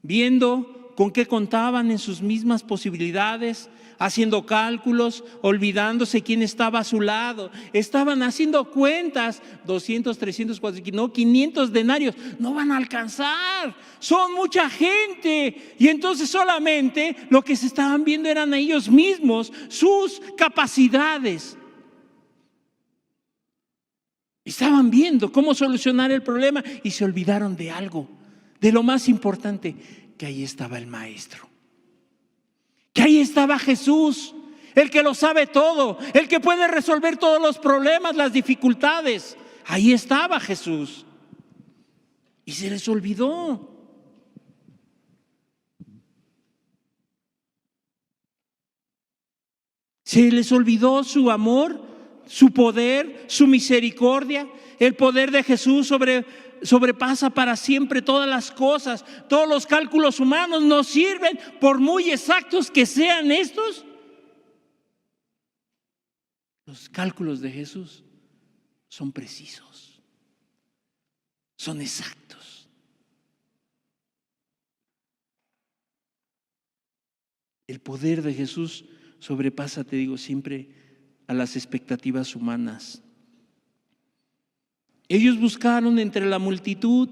viendo con qué contaban en sus mismas posibilidades, haciendo cálculos, olvidándose quién estaba a su lado. Estaban haciendo cuentas, 200, 300, 400, no, 500 denarios, no van a alcanzar, son mucha gente. Y entonces solamente lo que se estaban viendo eran a ellos mismos, sus capacidades. Estaban viendo cómo solucionar el problema y se olvidaron de algo, de lo más importante, que ahí estaba el Maestro. Que ahí estaba Jesús, el que lo sabe todo, el que puede resolver todos los problemas, las dificultades. Ahí estaba Jesús. Y se les olvidó. Se les olvidó su amor, su poder, su misericordia. El poder de Jesús sobrepasa para siempre todas las cosas. Todos los cálculos humanos no sirven, por muy exactos que sean estos. Los cálculos de Jesús son precisos, son exactos. El poder de Jesús sobrepasa, te digo, siempre a las expectativas humanas. Ellos buscaron entre la multitud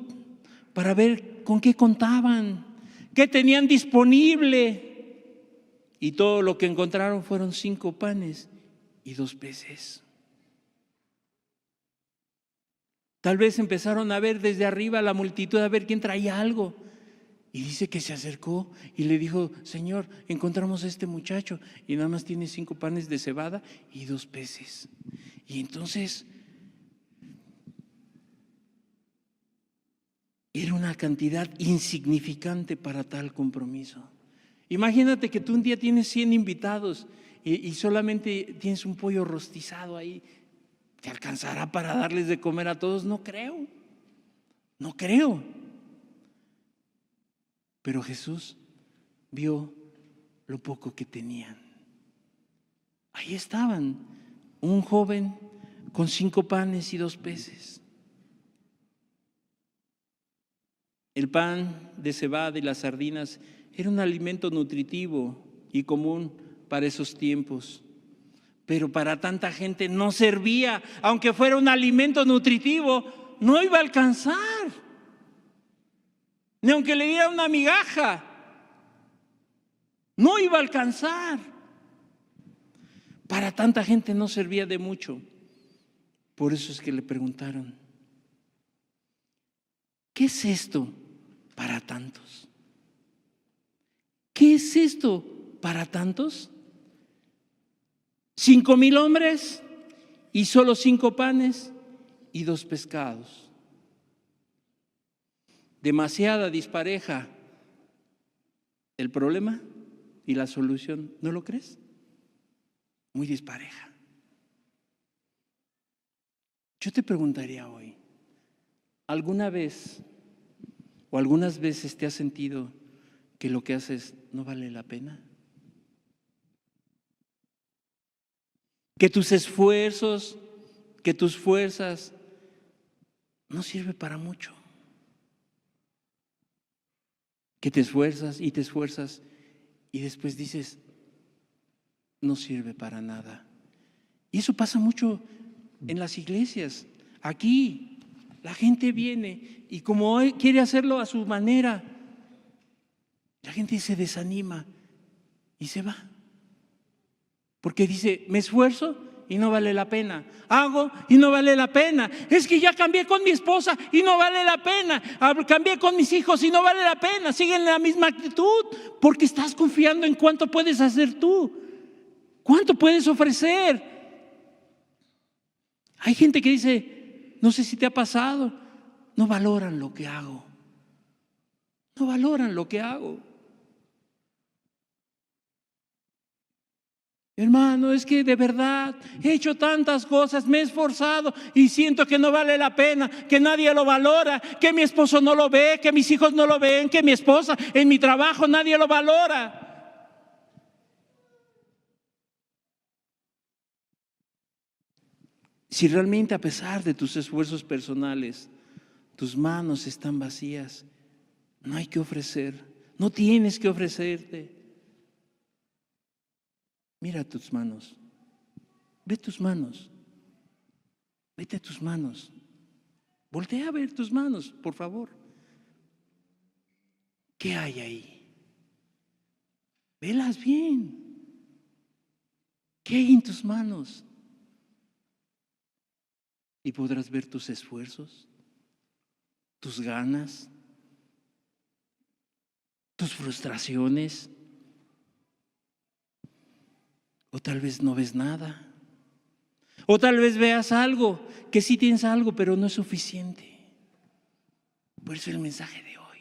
para ver con qué contaban, qué tenían disponible. Y todo lo que encontraron fueron 5 panes y 2 peces. Tal vez empezaron a ver desde arriba la multitud, a ver quién traía algo. Y dice que se acercó y le dijo: Señor, encontramos a este muchacho y nada más tiene 5 panes de cebada y 2 peces. Y entonces era una cantidad insignificante para tal compromiso. Imagínate que tú un día tienes 100 invitados y solamente tienes un pollo rostizado ahí. ¿Te alcanzará para darles de comer a todos? No creo. Pero Jesús vio lo poco que tenían. Ahí estaban, un joven con 5 panes y 2 peces. El pan de cebada y las sardinas era un alimento nutritivo y común para esos tiempos, pero para tanta gente no servía. Aunque fuera un alimento nutritivo, no iba a alcanzar, ni aunque le diera una migaja, no iba a alcanzar. Para tanta gente no servía de mucho. Por eso es que le preguntaron: ¿qué es esto para tantos? ¿Qué es esto para tantos? 5,000 hombres y solo 5 panes y 2 pescados. Demasiada dispareja el problema y la solución, ¿no lo crees? Muy dispareja. Yo te preguntaría hoy, ¿alguna vez o algunas veces te has sentido que lo que haces no vale la pena? Que tus esfuerzos, que tus fuerzas no sirven para mucho. Que te esfuerzas y después dices: no sirve para nada. Y eso pasa mucho en las iglesias. Aquí la gente viene y como hoy quiere hacerlo a su manera, la gente se desanima y se va. Porque dice: me esfuerzo y no vale la pena. Hago y no vale la pena. Es que ya cambié con mi esposa y no vale la pena. Cambié con mis hijos y no vale la pena. Siguen en la misma actitud porque estás confiando en cuánto puedes hacer tú, cuánto puedes ofrecer. Hay gente que dice, no sé si te ha pasado, no valoran lo que hago. No valoran lo que hago. Hermano, es que de verdad he hecho tantas cosas, me he esforzado y siento que no vale la pena, que nadie lo valora, que mi esposo no lo ve, que mis hijos no lo ven, que mi esposa en mi trabajo nadie lo valora. Si realmente a pesar de tus esfuerzos personales, tus manos están vacías, no hay que ofrecer, no tienes que ofrecerte. Mira tus manos, ve tus manos, vete a tus manos, voltea a ver tus manos, por favor. ¿Qué hay ahí? Velas bien. ¿Qué hay en tus manos? Y podrás ver tus esfuerzos, tus ganas, tus frustraciones. O tal vez no ves nada. O tal vez veas algo, que sí tienes algo, pero no es suficiente. Por eso el mensaje de hoy.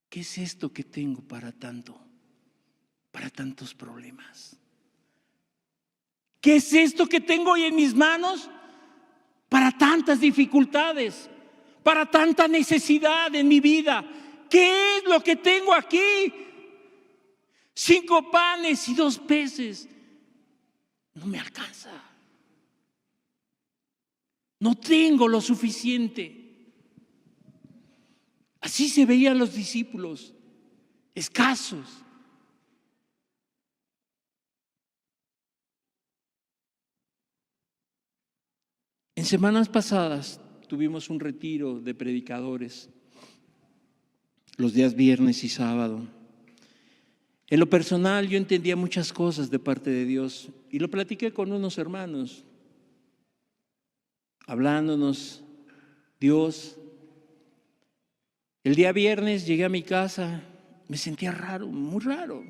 ¿Qué es esto que tengo para tanto? Para tantos problemas. ¿Qué es esto que tengo hoy en mis manos? Para tantas dificultades, para tanta necesidad en mi vida. ¿Qué es lo que tengo aquí? 5 panes y 2 peces. No me alcanza. No tengo lo suficiente. Así se veían los discípulos, escasos. En semanas pasadas tuvimos un retiro de predicadores los días viernes y sábado. En lo personal yo entendía muchas cosas de parte de Dios y lo platiqué con unos hermanos, hablándonos Dios. El día viernes llegué a mi casa, me sentía raro, muy raro,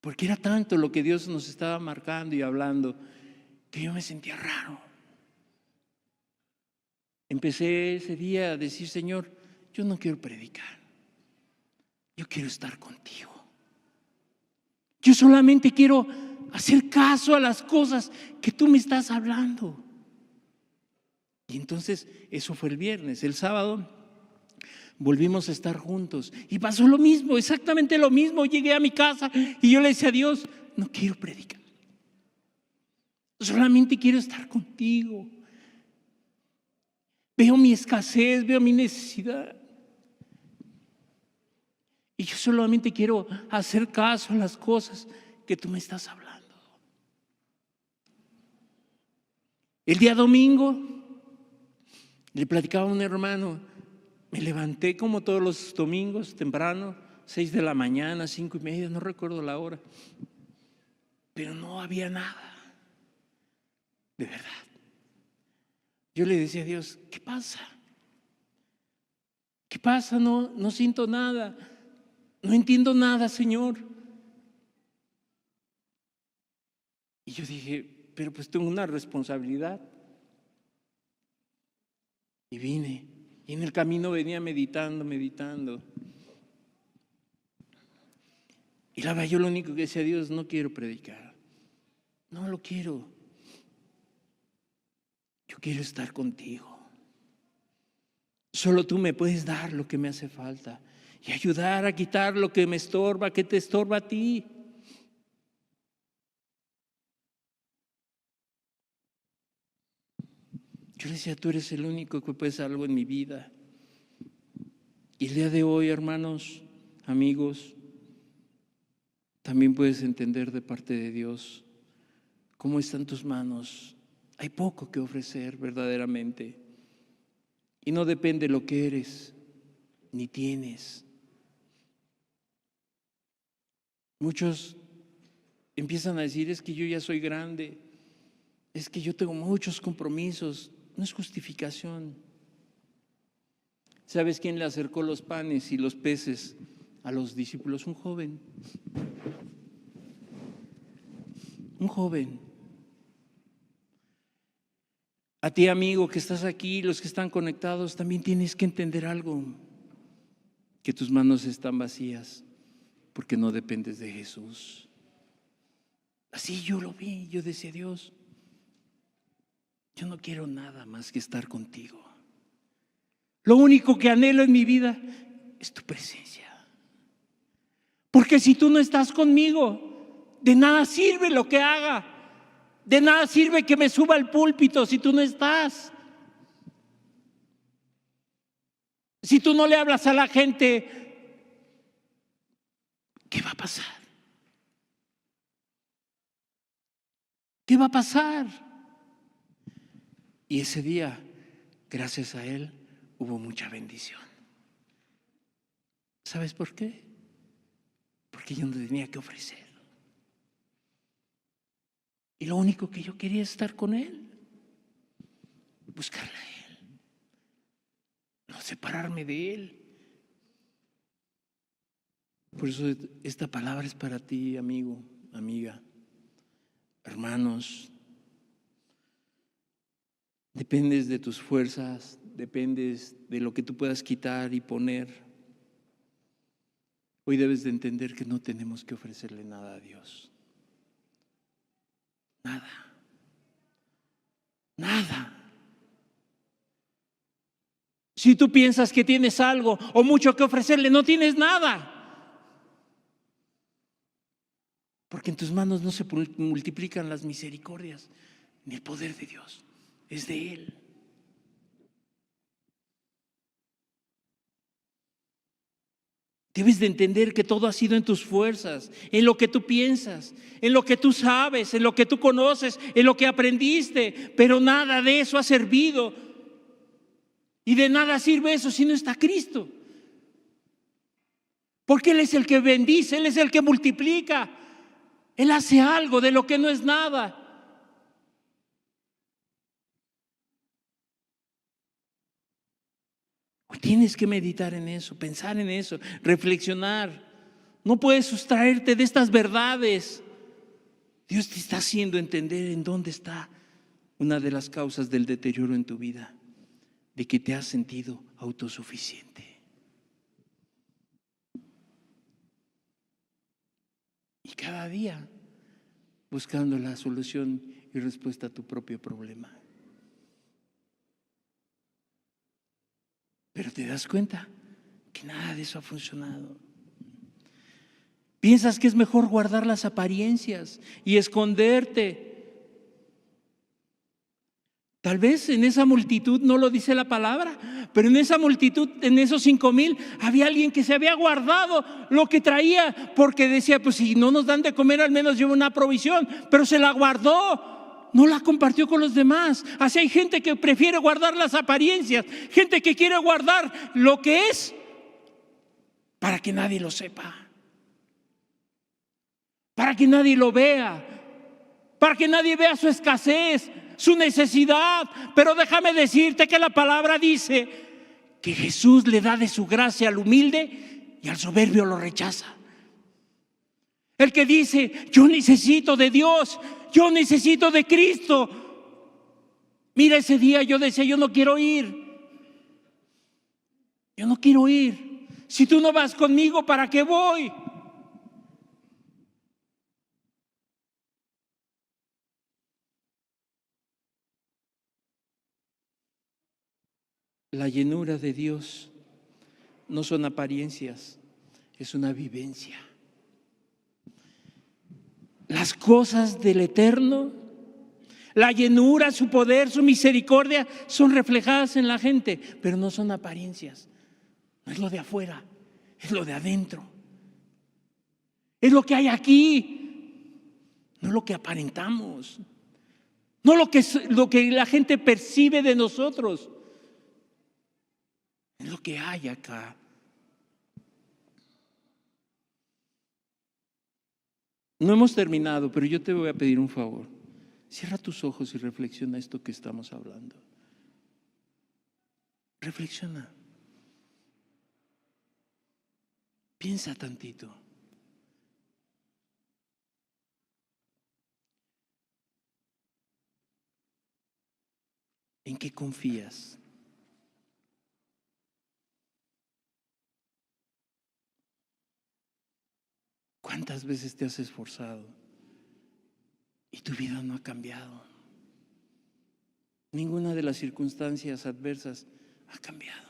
porque era tanto lo que Dios nos estaba marcando y hablando que yo me sentía raro. Empecé ese día a decir: Señor, yo no quiero predicar, yo quiero estar contigo. Yo solamente quiero hacer caso a las cosas que tú me estás hablando. Y entonces eso fue el viernes. El sábado volvimos a estar juntos y pasó lo mismo, exactamente lo mismo. Llegué a mi casa y yo le decía a Dios: no quiero predicar, solamente quiero estar contigo. Veo mi escasez, veo mi necesidad y yo solamente quiero hacer caso a las cosas que tú me estás hablando. El día domingo le platicaba a un hermano, me levanté como todos los domingos temprano, 6 de la mañana, 5:30, no recuerdo la hora, pero no había nada, de verdad. Yo le decía a Dios: ¿qué pasa? ¿Qué pasa? No siento nada, no entiendo nada, Señor. Y yo dije: pero pues tengo una responsabilidad. Y vine, y en el camino venía meditando. Y la verdad, yo lo único que decía a Dios: no quiero predicar, no lo quiero. Yo quiero estar contigo. Solo tú me puedes dar lo que me hace falta y ayudar a quitar lo que me estorba, que te estorba a ti. Yo le decía: tú eres el único que puedes hacer algo en mi vida. Y el día de hoy, hermanos, amigos, también puedes entender de parte de Dios cómo están tus manos. Hay poco que ofrecer verdaderamente. Y no depende de lo que eres ni tienes. Muchos empiezan a decir: es que yo ya soy grande, es que yo tengo muchos compromisos. No es justificación. ¿Sabes quién le acercó los panes y los peces a los discípulos? Un joven. Un joven. A ti, amigo, que estás aquí, los que están conectados, también tienes que entender algo: que tus manos están vacías porque no dependes de Jesús. Así yo lo vi, yo decía: Dios, yo no quiero nada más que estar contigo. Lo único que anhelo en mi vida es tu presencia. Porque si tú no estás conmigo, de nada sirve lo que haga. De nada sirve que me suba al púlpito si tú no estás. Si tú no le hablas a la gente, ¿qué va a pasar? ¿Qué va a pasar? Y ese día, gracias a él, hubo mucha bendición. ¿Sabes por qué? Porque yo no tenía que ofrecer. Y lo único que yo quería es estar con él, buscarle a él, no separarme de él. Por eso esta palabra es para ti, amigo, amiga, hermanos. Dependes de tus fuerzas, dependes de lo que tú puedas quitar y poner. Hoy debes de entender que no tenemos que ofrecerle nada a Dios. Nada. Nada. Si tú piensas que tienes algo o mucho que ofrecerle, no tienes nada. Porque en tus manos no se multiplican las misericordias ni el poder de Dios. Es de Él. Debes de entender que todo ha sido en tus fuerzas, en lo que tú piensas, en lo que tú sabes, en lo que tú conoces, en lo que aprendiste, pero nada de eso ha servido. Y de nada sirve eso si no está Cristo. Porque Él es el que bendice, Él es el que multiplica. Él hace algo de lo que no es nada. Hoy tienes que meditar en eso, pensar en eso, reflexionar. No puedes sustraerte de estas verdades. Dios te está haciendo entender en dónde está una de las causas del deterioro en tu vida, de que te has sentido autosuficiente. Y cada día buscando la solución y respuesta a tu propio problema. Pero te das cuenta que nada de eso ha funcionado. Piensas que es mejor guardar las apariencias y esconderte. Tal vez en esa multitud, no lo dice la palabra, pero en esa multitud, en esos 5,000, había alguien que se había guardado lo que traía, porque decía, pues si no nos dan de comer, al menos llevo una provisión, pero se la guardó, no la compartió con los demás. Así hay gente que prefiere guardar las apariencias, gente que quiere guardar lo que es para que nadie lo sepa, para que nadie lo vea, para que nadie vea su escasez, su necesidad. Pero déjame decirte que la palabra dice que Jesús le da de su gracia al humilde y al soberbio lo rechaza. El que dice, yo necesito de Dios, yo necesito de Cristo. Mira, ese día yo decía, yo no quiero ir. Yo no quiero ir. Si tú no vas conmigo, ¿para qué voy? La llenura de Dios no son apariencias, es una vivencia. Las cosas del Eterno, la llenura, su poder, su misericordia, son reflejadas en la gente, pero no son apariencias. No es lo de afuera, es lo de adentro. Es lo que hay aquí, no lo que aparentamos, no lo que la gente percibe de nosotros. Es lo que hay acá. No hemos terminado, pero yo te voy a pedir un favor. Cierra tus ojos y reflexiona esto que estamos hablando. Reflexiona. Piensa tantito. ¿En qué confías? ¿Cuántas veces te has esforzado y tu vida no ha cambiado? Ninguna de las circunstancias adversas ha cambiado.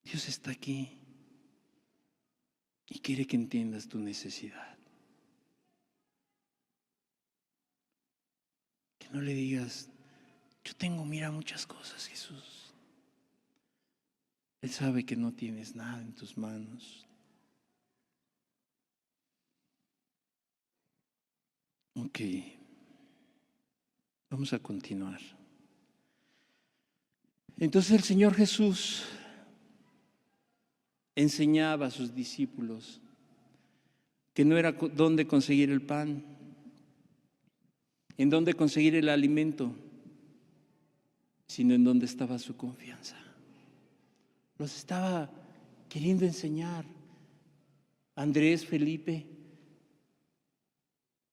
Dios está aquí y quiere que entiendas tu necesidad. Que no le digas, yo tengo, mira, muchas cosas, Jesús. Él sabe que no tienes nada en tus manos. Ok, vamos a continuar. Entonces el Señor Jesús enseñaba a sus discípulos que no era dónde conseguir el pan, en dónde conseguir el alimento, sino en dónde estaba su confianza. Los estaba queriendo enseñar. Andrés, Felipe,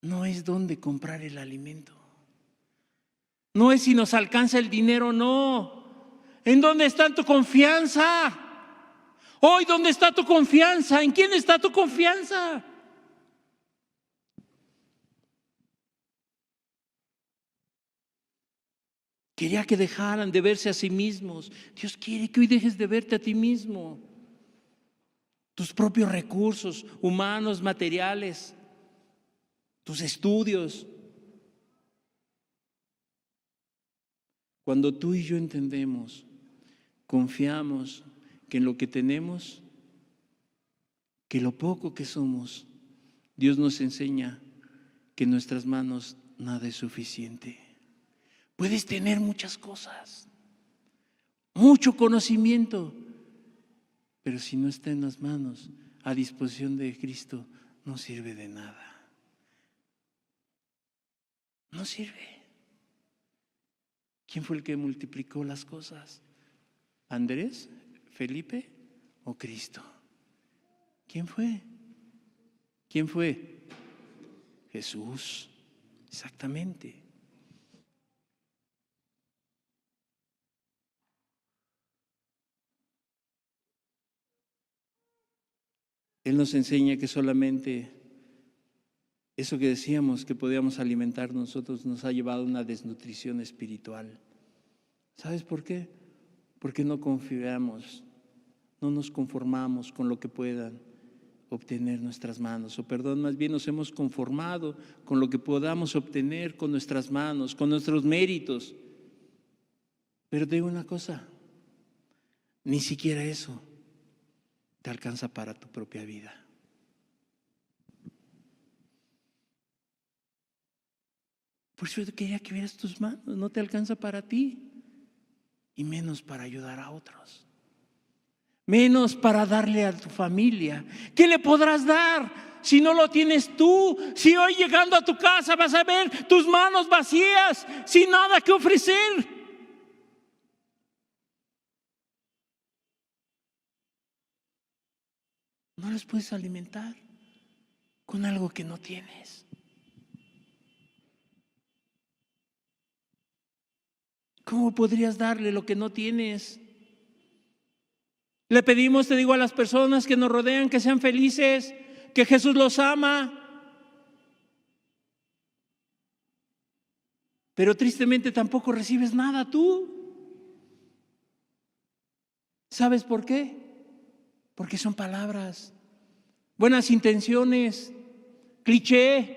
no es dónde comprar el alimento. No es si nos alcanza el dinero, no. ¿En dónde está tu confianza? Hoy, ¿dónde está tu confianza? ¿En quién está tu confianza? Quería que dejaran de verse a sí mismos. Dios quiere que hoy dejes de verte a ti mismo. Tus propios recursos humanos, materiales, tus estudios. Cuando tú y yo entendemos, confiamos que en lo que tenemos, que lo poco que somos, Dios nos enseña que en nuestras manos nada es suficiente. Puedes tener muchas cosas, mucho conocimiento, pero si no está en las manos, a disposición de Cristo, no sirve de nada. No sirve. ¿Quién fue el que multiplicó las cosas? ¿Andrés, Felipe o Cristo? ¿Quién fue? ¿Quién fue? Jesús, exactamente. Él nos enseña que solamente eso que decíamos que podíamos alimentar nosotros nos ha llevado a una desnutrición espiritual. ¿Sabes por qué? Porque no confiamos, no nos conformamos con lo que puedan obtener nuestras manos, o perdón, más bien nos hemos conformado con lo que podamos obtener con nuestras manos, con nuestros méritos. Pero te digo una cosa, ni siquiera eso te alcanza para tu propia vida. Por eso yo quería que vieras tus manos, no te alcanza para ti, y menos para ayudar a otros. Menos para darle a tu familia. ¿Qué le podrás dar si no lo tienes tú? Si hoy llegando a tu casa vas a ver tus manos vacías, sin nada que ofrecer. No los puedes alimentar con algo que no tienes. ¿Cómo podrías darle lo que no tienes? Le pedimos, te digo, a las personas que nos rodean que sean felices, que Jesús los ama. Pero tristemente tampoco recibes nada tú. ¿Sabes por qué? Porque son palabras, buenas intenciones, cliché,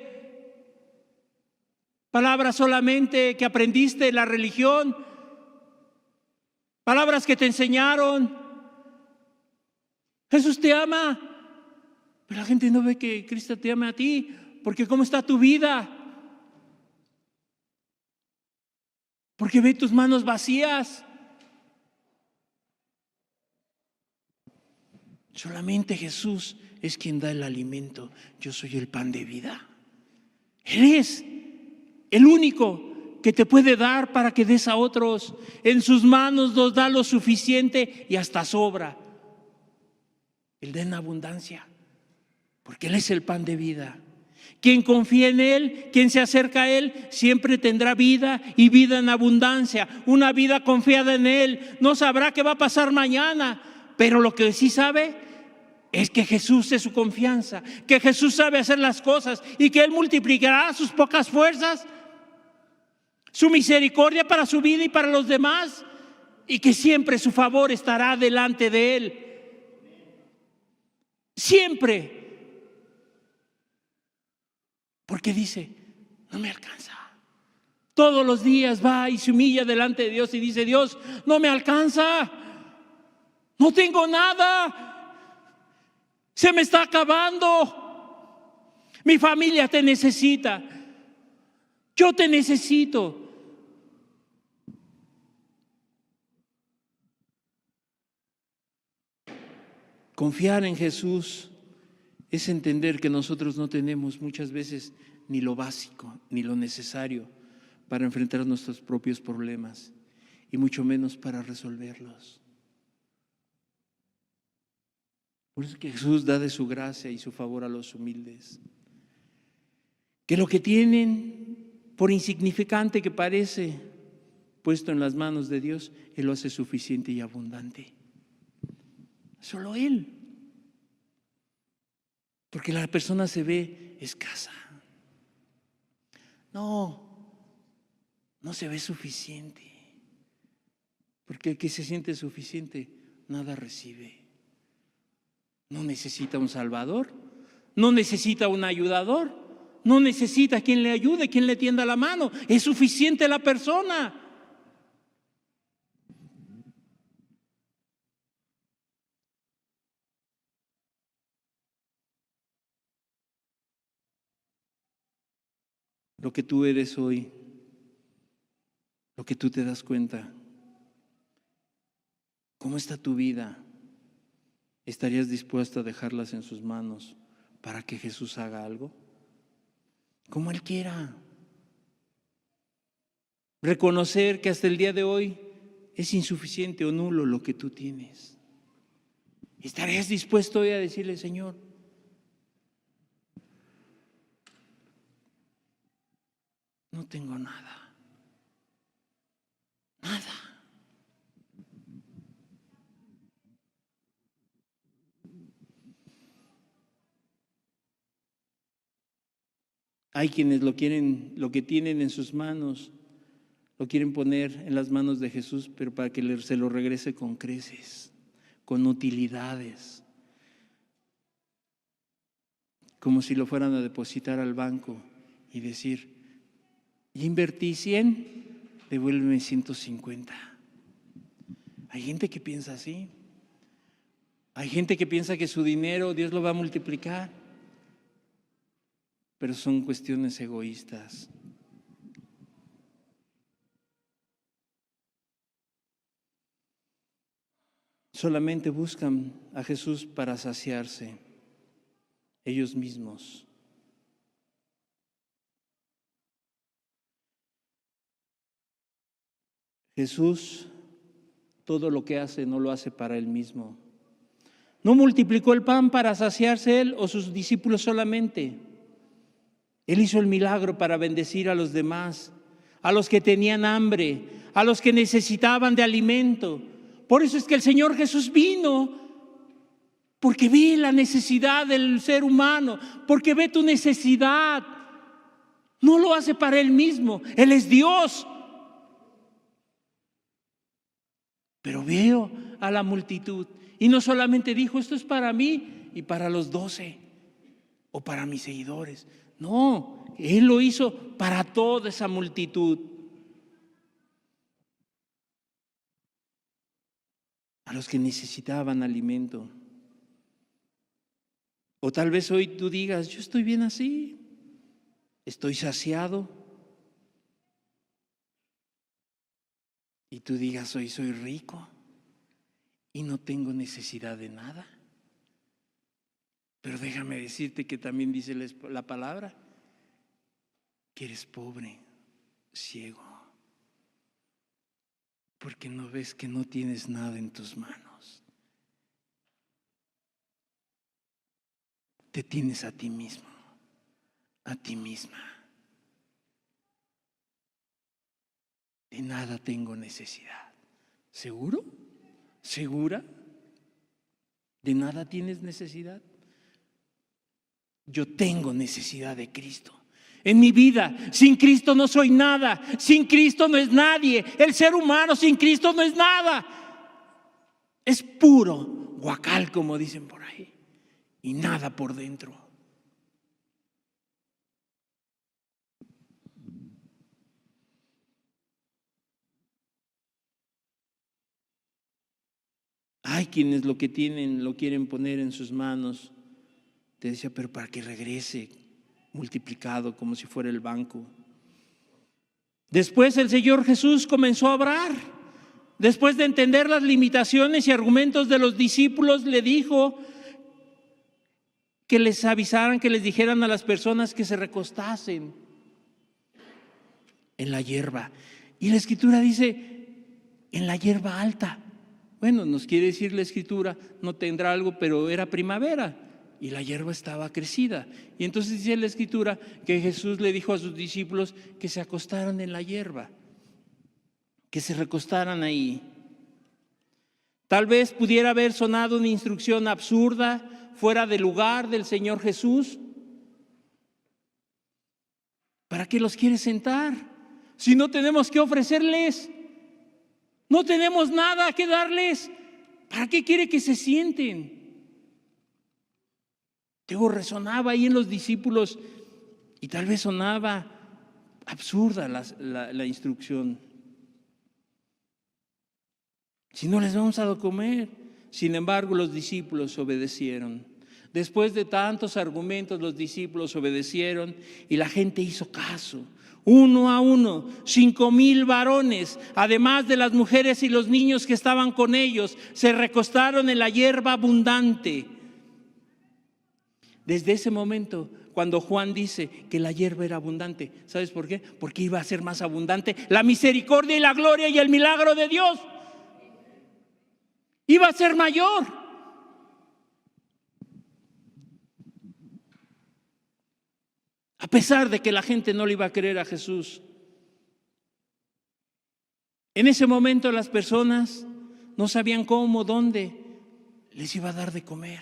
palabras solamente que aprendiste en la religión, palabras que te enseñaron. Jesús te ama, pero la gente no ve que Cristo te ama a ti, porque ¿cómo está tu vida? Porque ve tus manos vacías. Solamente Jesús es quien da el alimento. Yo soy el pan de vida. Él es el único que te puede dar para que des a otros. En sus manos nos da lo suficiente y hasta sobra. Él da en abundancia, porque Él es el pan de vida. Quien confía en Él, quien se acerca a Él, siempre tendrá vida y vida en abundancia. Una vida confiada en Él. No sabrá qué va a pasar mañana, pero lo que sí sabe es que Jesús es su confianza, que Jesús sabe hacer las cosas y que Él multiplicará sus pocas fuerzas, su misericordia para su vida y para los demás, y que siempre su favor estará delante de Él. Siempre. Porque dice, no me alcanza. Todos los días va y se humilla delante de Dios y dice, Dios, no me alcanza. No tengo nada. Se me está acabando. Mi familia te necesita. Yo te necesito. Confiar en Jesús es entender que nosotros no tenemos muchas veces ni lo básico, ni lo necesario para enfrentar nuestros propios problemas, y mucho menos para resolverlos. Por eso que Jesús da de su gracia y su favor a los humildes. Que lo que tienen, por insignificante que parece, puesto en las manos de Dios, Él lo hace suficiente y abundante. Solo Él. Porque la persona se ve escasa. No se ve suficiente. Porque el que se siente suficiente, nada recibe. No necesita un salvador, no necesita un ayudador, no necesita quien le ayude, quien le tienda la mano. Es suficiente la persona. lo que tú eres hoy, lo que tú te das cuenta. ¿Cómo está tu vida? ¿Estarías dispuesto a dejarlas en sus manos para que Jesús haga algo? Como Él quiera. Reconocer que hasta el día de hoy es insuficiente o nulo lo que tú tienes. ¿Estarías dispuesto hoy a decirle, Señor, no tengo nada? Nada. Hay quienes lo que tienen en sus manos, lo quieren poner en las manos de Jesús, pero para que se lo regrese con creces, con utilidades, como si lo fueran a depositar al banco y decir, ya invertí 100, devuélveme 150. Hay gente que piensa así. Hay gente que piensa que su dinero Dios lo va a multiplicar, pero son cuestiones egoístas. Solamente buscan a Jesús para saciarse ellos mismos. Jesús todo lo que hace no lo hace para Él mismo. No multiplicó el pan para saciarse Él o sus discípulos solamente. Él hizo el milagro para bendecir a los demás, a los que tenían hambre, a los que necesitaban de alimento. Por eso es que el Señor Jesús vino, porque ve la necesidad del ser humano, porque ve tu necesidad. No lo hace para Él mismo, Él es Dios. Pero veo a la multitud y no solamente dijo, esto es para mí y para los 12 o para mis seguidores. No, Él lo hizo para toda esa multitud. A los que necesitaban alimento. O tal vez hoy tú digas, yo estoy bien así, estoy saciado. Y tú digas, hoy soy rico y no tengo necesidad de nada. Pero déjame decirte que también dice la palabra, que eres pobre, ciego, porque no ves que no tienes nada en tus manos. Te tienes a ti mismo, a ti misma. De nada tengo necesidad. ¿Seguro? ¿Segura? ¿De nada tienes necesidad? Yo tengo necesidad de Cristo. En mi vida, sin Cristo no soy nada. Sin Cristo no es nadie. El ser humano sin Cristo no es nada. Es puro guacal, como dicen por ahí. Y nada por dentro. Hay quienes lo que tienen lo quieren poner en sus manos. Te decía, pero para que regrese multiplicado como si fuera el banco. Después el Señor Jesús comenzó a orar. Después de entender las limitaciones y argumentos de los discípulos, le dijo que les avisaran, que les dijeran a las personas que se recostasen en la hierba. Y la Escritura dice, en la hierba alta. Bueno, nos quiere decir la Escritura, no tendrá algo, pero era primavera y la hierba estaba crecida. Y entonces dice la Escritura que Jesús le dijo a sus discípulos que se acostaran en la hierba, que se recostaran ahí. Tal vez pudiera haber sonado una instrucción absurda, fuera de lugar del Señor Jesús. ¿Para qué los quiere sentar? Si no tenemos que ofrecerles, no tenemos nada que darles, ¿para qué quiere que se sienten? Luego resonaba ahí en los discípulos y tal vez sonaba absurda la instrucción. Si no les vamos a comer. Sin embargo, los discípulos obedecieron. Después de tantos argumentos, los discípulos obedecieron y la gente hizo caso. Uno a uno, 5,000 varones, además de las mujeres y los niños que estaban con ellos, se recostaron en la hierba abundante. Desde ese momento, cuando Juan dice que la hierba era abundante, ¿sabes por qué? Porque iba a ser más abundante la misericordia y la gloria y el milagro de Dios. Iba a ser mayor. A pesar de que la gente no le iba a creer a Jesús. En ese momento las personas no sabían cómo, dónde les iba a dar de comer.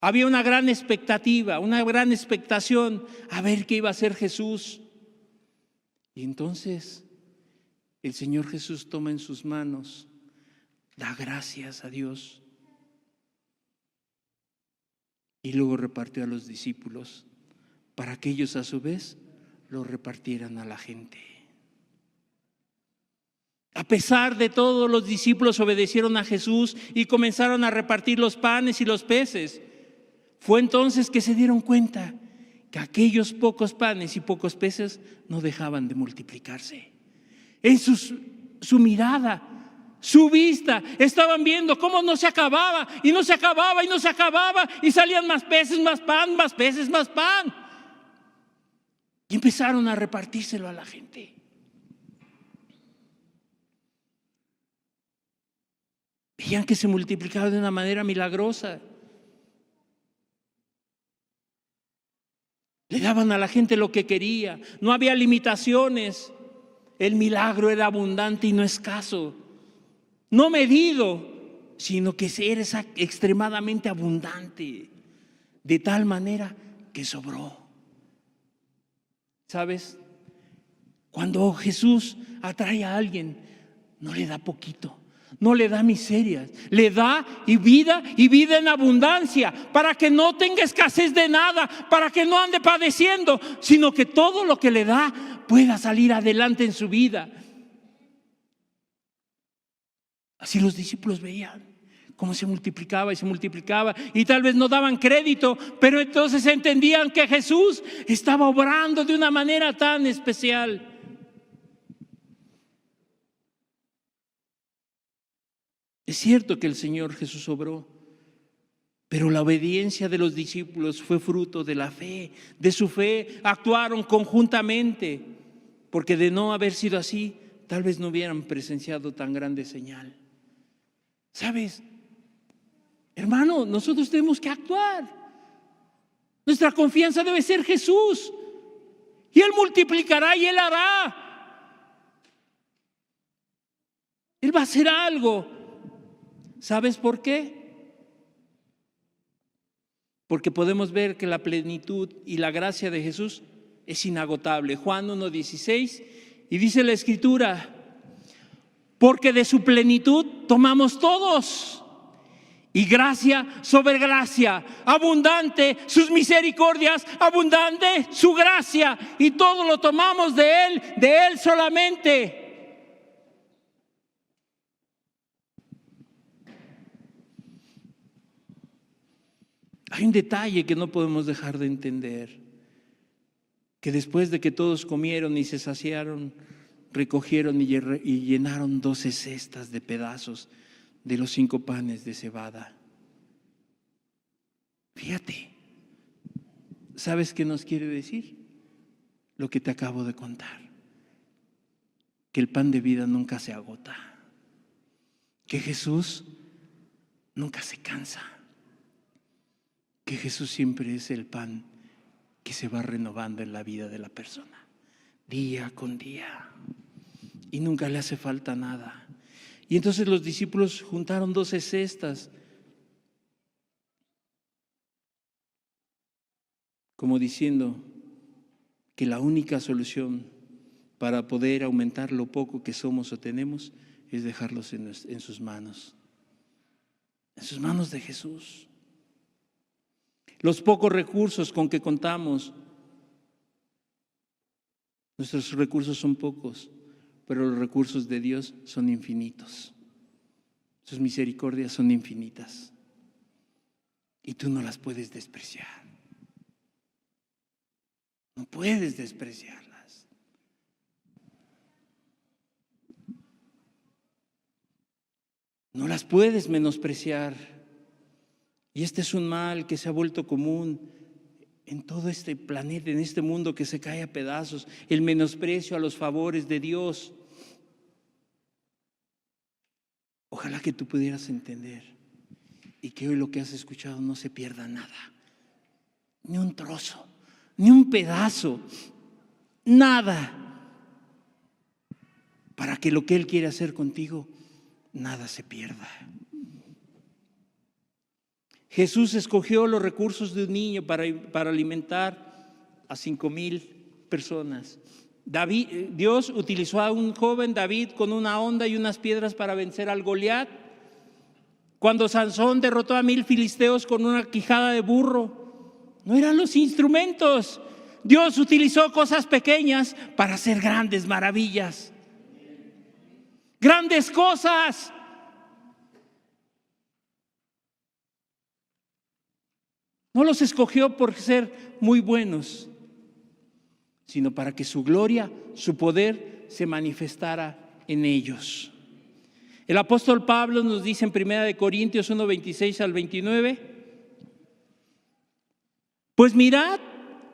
Había una gran expectativa, una gran expectación a ver qué iba a hacer Jesús. Y entonces el Señor Jesús toma en sus manos, da gracias a Dios y luego repartió a los discípulos para que ellos a su vez lo repartieran a la gente. A pesar de todo, los discípulos obedecieron a Jesús y comenzaron a repartir los panes y los peces. Fue entonces que se dieron cuenta que aquellos pocos panes y pocos peces no dejaban de multiplicarse. En su mirada, su vista, estaban viendo cómo no se acababa y no se acababa y no se acababa y salían más peces, más pan, más peces, más pan. Y empezaron a repartírselo a la gente. Veían que se multiplicaba de una manera milagrosa. Le daban a la gente lo que quería. No había limitaciones. El milagro era abundante y no escaso. No medido, sino que era extremadamente abundante. De tal manera que sobró. ¿Sabes? Cuando Jesús atrae a alguien, no le da poquito, no le da miserias, le da y vida en abundancia, para que no tenga escasez de nada, para que no ande padeciendo, sino que todo lo que le da pueda salir adelante en su vida. Así los discípulos veían cómo se multiplicaba y tal vez no daban crédito, pero entonces entendían que Jesús estaba obrando de una manera tan especial. Es cierto que el Señor Jesús obró, pero la obediencia de los discípulos fue fruto de la fe, de su fe. Actuaron conjuntamente, porque de no haber sido así, tal vez no hubieran presenciado tan grande señal. ¿Sabes? Hermano, nosotros tenemos que actuar. Nuestra confianza debe ser Jesús. Y Él multiplicará y Él hará. Él va a hacer algo. ¿Sabes por qué? Porque podemos ver que la plenitud y la gracia de Jesús es inagotable. Juan 1:16, y dice la Escritura: porque de su plenitud tomamos todos. Y gracia sobre gracia, abundante sus misericordias, abundante su gracia. Y todo lo tomamos de Él solamente. Hay un detalle que no podemos dejar de entender. Que después de que todos comieron y se saciaron, recogieron y llenaron 12 cestas de pedazos de los 5 panes de cebada. Fíjate, ¿sabes qué nos quiere decir? Lo que te acabo de contar. Que el pan de vida nunca se agota. Que Jesús nunca se cansa. Que Jesús siempre es el pan que se va renovando en la vida de la persona, día con día. Y nunca le hace falta nada. Y entonces los discípulos juntaron 12 cestas, como diciendo que la única solución para poder aumentar lo poco que somos o tenemos es dejarlos en sus manos de Jesús. Los pocos recursos con que contamos, nuestros recursos son pocos, pero los recursos de Dios son infinitos. Sus misericordias son infinitas. y tú no las puedes despreciar. No puedes despreciarlas. No las puedes menospreciar. Y este es un mal que se ha vuelto común en todo este planeta, en este mundo que se cae a pedazos, el menosprecio a los favores de Dios. Ojalá que tú pudieras entender y que hoy lo que has escuchado no se pierda nada, ni un trozo, ni un pedazo, nada, para que lo que Él quiere hacer contigo, nada se pierda. Jesús escogió los recursos de un niño para alimentar a 5,000 personas. Dios utilizó a un joven David con una honda y unas piedras para vencer al Goliat. Cuando Sansón derrotó a 1,000 filisteos con una quijada de burro, no eran los instrumentos. Dios utilizó cosas pequeñas para hacer grandes maravillas. Grandes cosas. No los escogió por ser muy buenos, sino para que su gloria, su poder se manifestara en ellos. El apóstol Pablo nos dice en 1 Corintios 1, 26 al 29, pues mirad,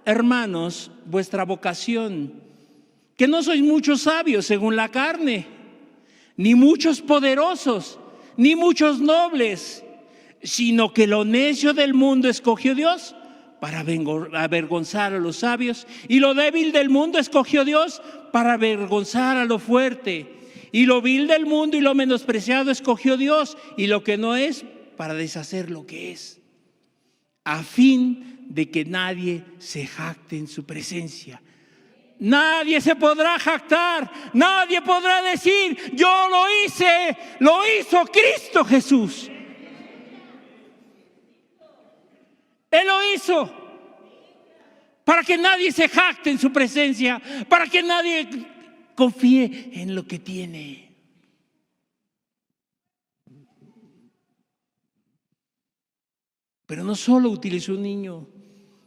hermanos, vuestra vocación, que no sois muchos sabios según la carne, ni muchos poderosos, ni muchos nobles, sino que lo necio del mundo escogió Dios para avergonzar a los sabios, y lo débil del mundo escogió Dios para avergonzar a lo fuerte, y lo vil del mundo y lo menospreciado escogió Dios, y lo que no es, para deshacer lo que es, a fin de que nadie se jacte en su presencia. Nadie se podrá jactar, nadie podrá decir, yo lo hice, lo hizo Cristo Jesús. Él lo hizo para que nadie se jacte en su presencia, para que nadie confíe en lo que tiene. Pero no solo utilizó un niño,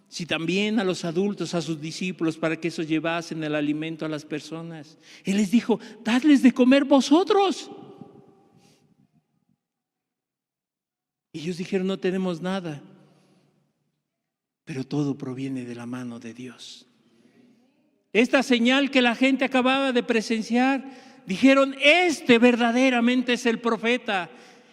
sino también a los adultos, a sus discípulos, para que esos llevasen el alimento a las personas. Él les dijo, dadles de comer vosotros. Y ellos dijeron, no tenemos nada. Pero todo proviene de la mano de Dios. Esta señal que la gente acababa de presenciar, dijeron, este verdaderamente es el profeta,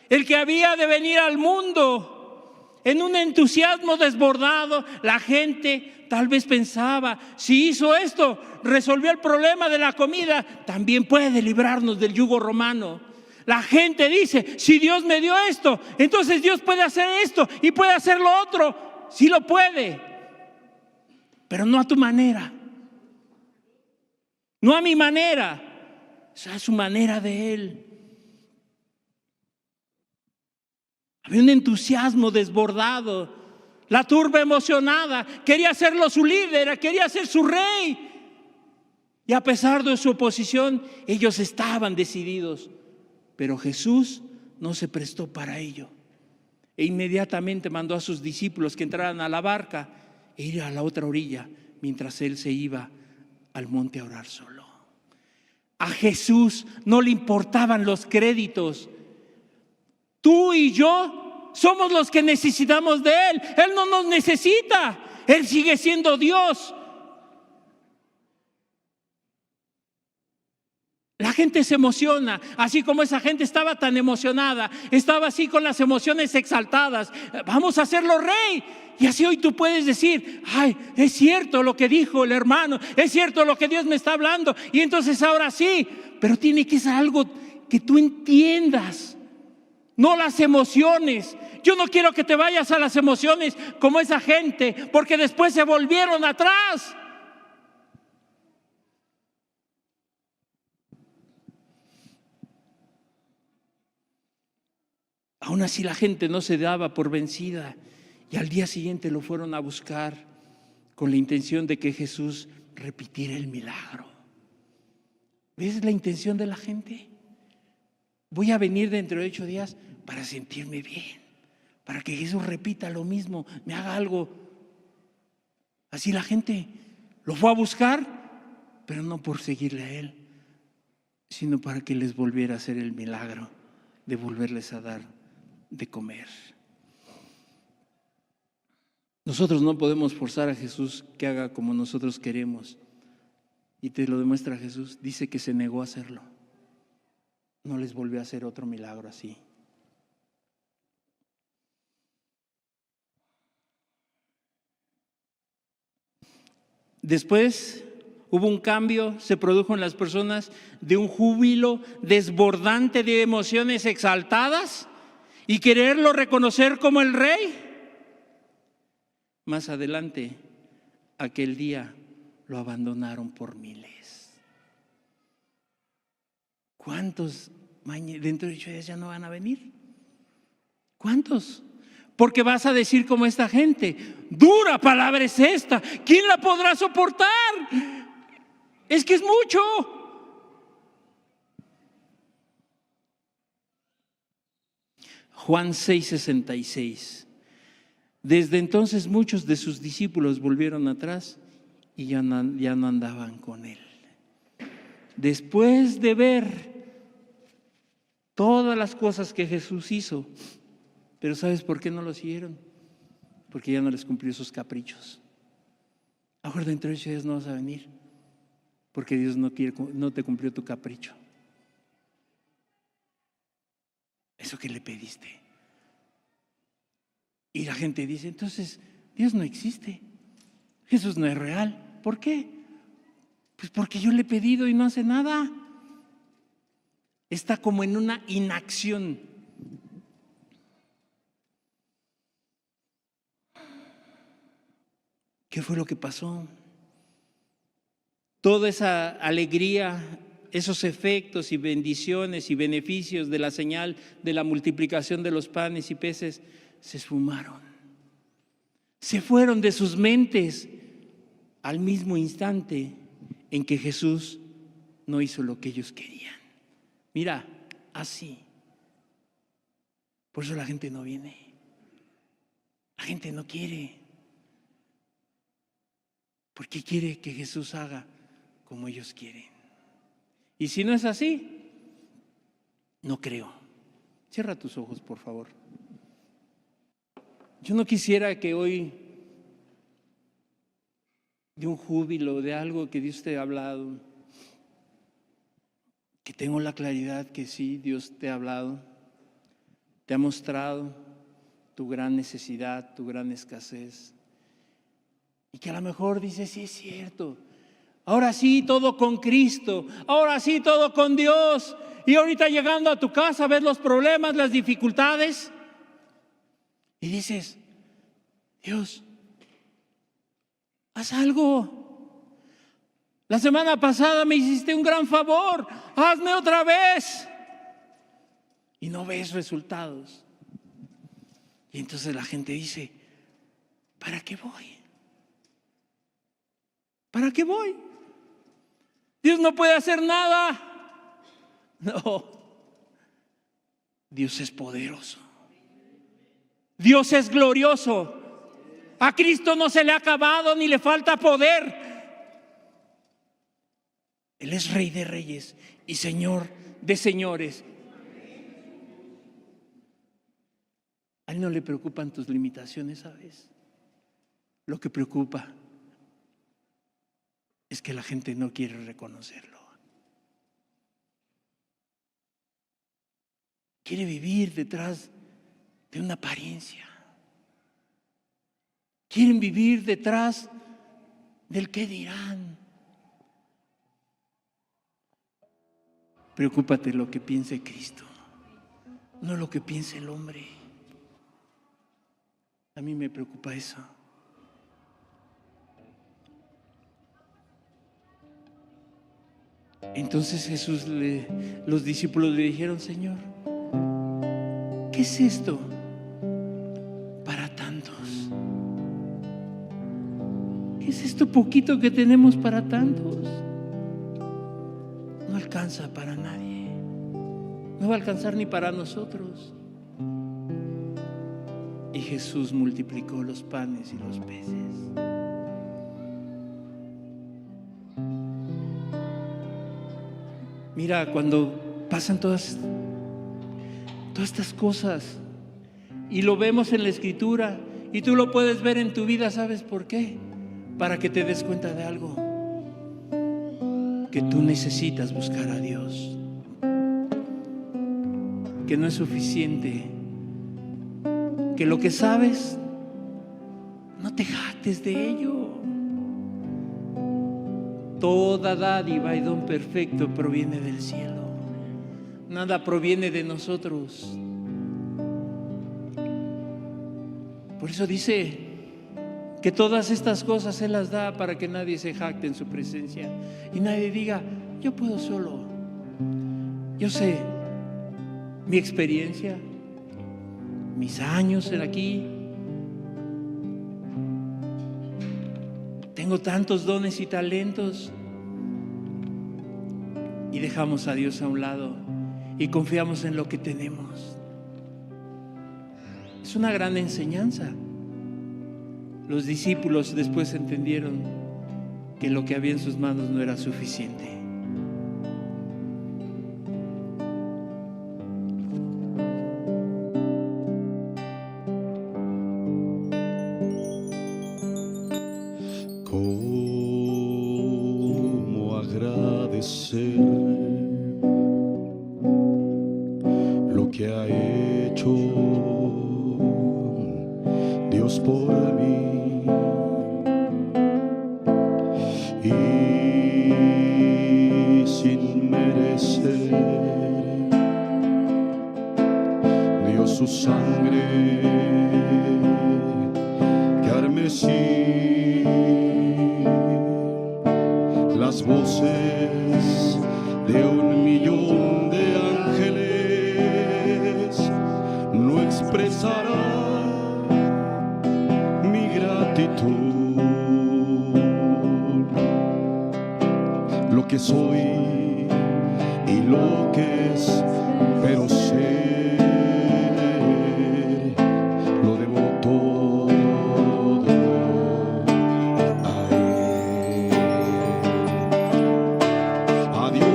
el que había de venir al mundo. En un entusiasmo desbordado, la gente tal vez pensaba, si hizo esto, resolvió el problema de la comida, también puede librarnos del yugo romano. La gente dice, si Dios me dio esto, entonces Dios puede hacer esto y puede hacer lo otro. Sí lo puede, pero no a tu manera, no a mi manera, es a su manera de Él. Había un entusiasmo desbordado, la turba emocionada, quería hacerlo su líder, quería ser su rey. Y a pesar de su oposición, ellos estaban decididos, pero Jesús no se prestó para ello. E inmediatamente mandó a sus discípulos que entraran a la barca e ir a la otra orilla mientras él se iba al monte a orar solo. A Jesús no le importaban los créditos. Tú y yo somos los que necesitamos de Él. Él no nos necesita. Él sigue siendo Dios. La gente se emociona, así como esa gente estaba tan emocionada, estaba así con las emociones exaltadas. Vamos a hacerlo rey. Y así hoy tú puedes decir, ay, es cierto lo que dijo el hermano, es cierto lo que Dios me está hablando. Y entonces ahora sí, pero tiene que ser algo que tú entiendas, no las emociones. Yo no quiero que te vayas a las emociones como esa gente, porque después se volvieron atrás. Aún así la gente no se daba por vencida y al día siguiente lo fueron a buscar con la intención de que Jesús repitiera el milagro. ¿Ves la intención de la gente? Voy a venir dentro de 8 días para sentirme bien, para que Jesús repita lo mismo, me haga algo. Así la gente lo fue a buscar, pero no por seguirle a Él, sino para que les volviera a hacer el milagro de volverles a dar de comer. Nosotros no podemos forzar a Jesús que haga como nosotros queremos. Y te lo demuestra Jesús. Dice que se negó a hacerlo. No les volvió a hacer otro milagro así. Después hubo un cambio, se produjo en las personas de un júbilo desbordante de emociones exaltadas y quererlo reconocer como el rey. Más adelante, aquel día lo abandonaron por miles. ¿Cuántos dentro de 8 días ya no van a venir? ¿Cuántos? Porque vas a decir como esta gente, dura palabra es esta, ¿quién la podrá soportar? Es que es mucho. Juan 6:66. Desde entonces muchos de sus discípulos volvieron atrás y ya no andaban con Él. Después de ver todas las cosas que Jesús hizo, pero ¿sabes por qué no lo siguieron? Porque ya no les cumplió sus caprichos. Ahora dentro de 8 días no vas a venir, porque Dios no te cumplió tu capricho. Eso que le pediste. Y la gente dice, entonces Dios no existe, Jesús no es real. ¿Por qué? Pues porque yo le he pedido y no hace nada. Está como en una inacción. ¿Qué fue lo que pasó? Toda esa alegría, esos efectos y bendiciones y beneficios de la señal de la multiplicación de los panes y peces se esfumaron. Se fueron de sus mentes al mismo instante en que Jesús no hizo lo que ellos querían. Mira, así. Por eso la gente no viene. La gente no quiere. Porque quiere que Jesús haga como ellos quieren. Y si no es así, no creo. Cierra tus ojos, por favor. Yo no quisiera que hoy, de un júbilo, de algo que Dios te ha hablado, que tengo la claridad que sí, Dios te ha hablado, te ha mostrado tu gran necesidad, tu gran escasez, y que a lo mejor dices, sí es cierto, ahora sí todo con Cristo, ahora sí todo con Dios, y ahorita llegando a tu casa ves los problemas, las dificultades, y dices, Dios, haz algo. La semana pasada me hiciste un gran favor, hazme otra vez. Y no ves resultados. Y entonces la gente dice, ¿para qué voy? ¿Para qué voy? Dios no puede hacer nada. No. Dios es poderoso. Dios es glorioso. A Cristo no se le ha acabado ni le falta poder. Él es Rey de reyes y Señor de señores. A Él no le preocupan tus limitaciones, ¿sabes? Lo que preocupa es que la gente no quiere reconocerlo. Quiere vivir detrás de una apariencia. Quieren vivir detrás del qué dirán. Preocúpate lo que piense Cristo, no lo que piense el hombre. A mí me preocupa eso. Entonces los discípulos le dijeron, Señor, ¿qué es esto para tantos? ¿Qué es esto poquito que tenemos para tantos? No alcanza para nadie. No va a alcanzar ni para nosotros. y Jesús multiplicó los panes y los peces. Mira, cuando pasan todas estas cosas y lo vemos en la Escritura y tú lo puedes ver en tu vida, ¿sabes por qué? Para que te des cuenta de algo, que tú necesitas buscar a Dios, que no es suficiente, que lo que sabes, no te jactes de ello. Toda dádiva y don perfecto proviene del cielo. Nada proviene de nosotros. Por eso dice que todas estas cosas Él las da para que nadie se jacte en su presencia y nadie diga, yo puedo solo. Yo sé mi experiencia, mis años en aquí. Tengo tantos dones y talentos. Y dejamos a Dios a un lado y confiamos en lo que tenemos. Es una gran enseñanza. Los discípulos después entendieron que lo que había en sus manos no era suficiente. ¿Cómo agradecer lo que ha hecho Dios por mí? Y sin merecer dio su sangre carmesí. Las voces de 1.000.000 de ángeles no expresarán mi gratitud. Lo que soy y lo que espero ser, lo debo todo a Él. A Dios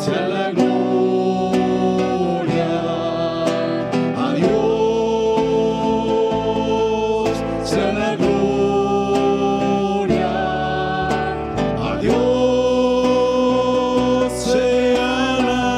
sea la gloria, a Dios sea la gloria. A Dios sea la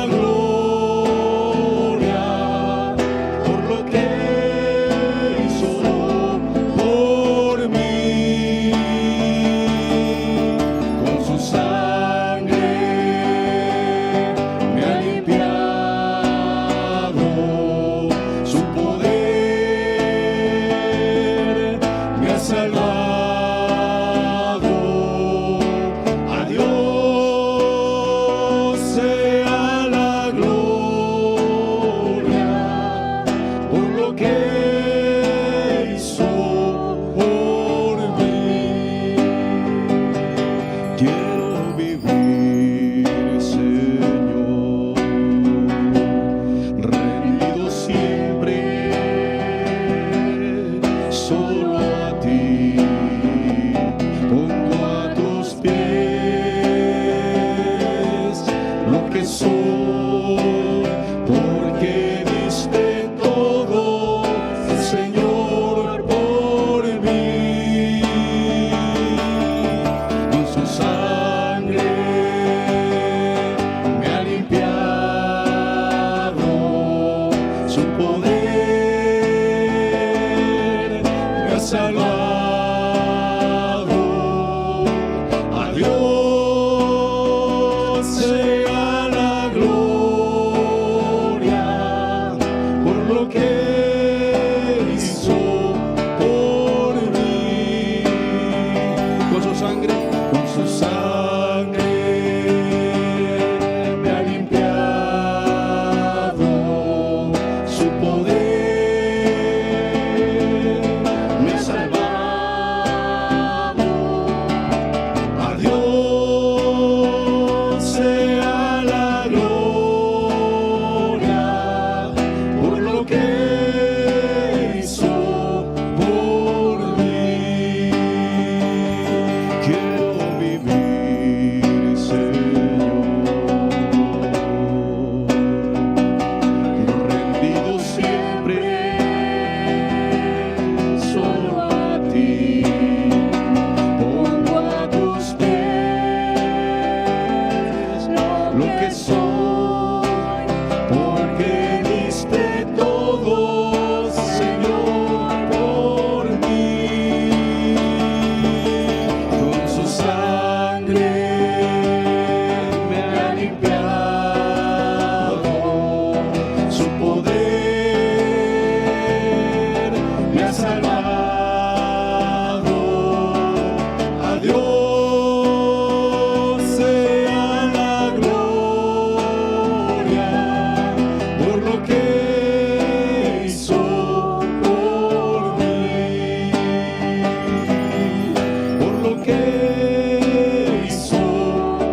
lo que hizo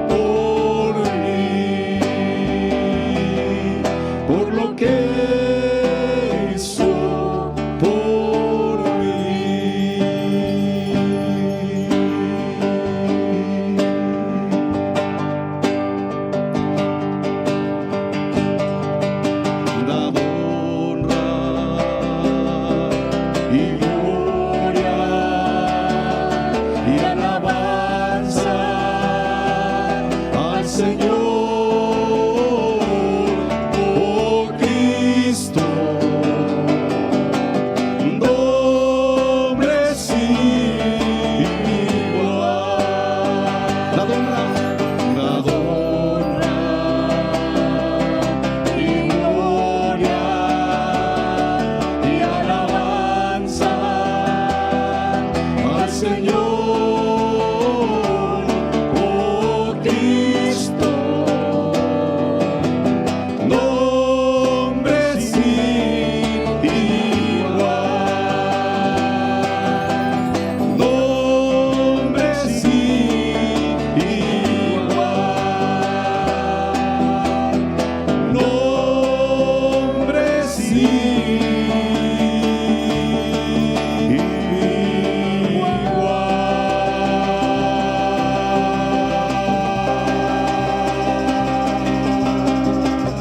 por mí, por lo que hizo por mí. Dad honra y gloria y alabanza al Señor, oh Cristo, nombre sin igual. Dad honra y gloria y alabanza al Señor, oh Cristo, nombre sin igual, nombre sin igual, nombre sin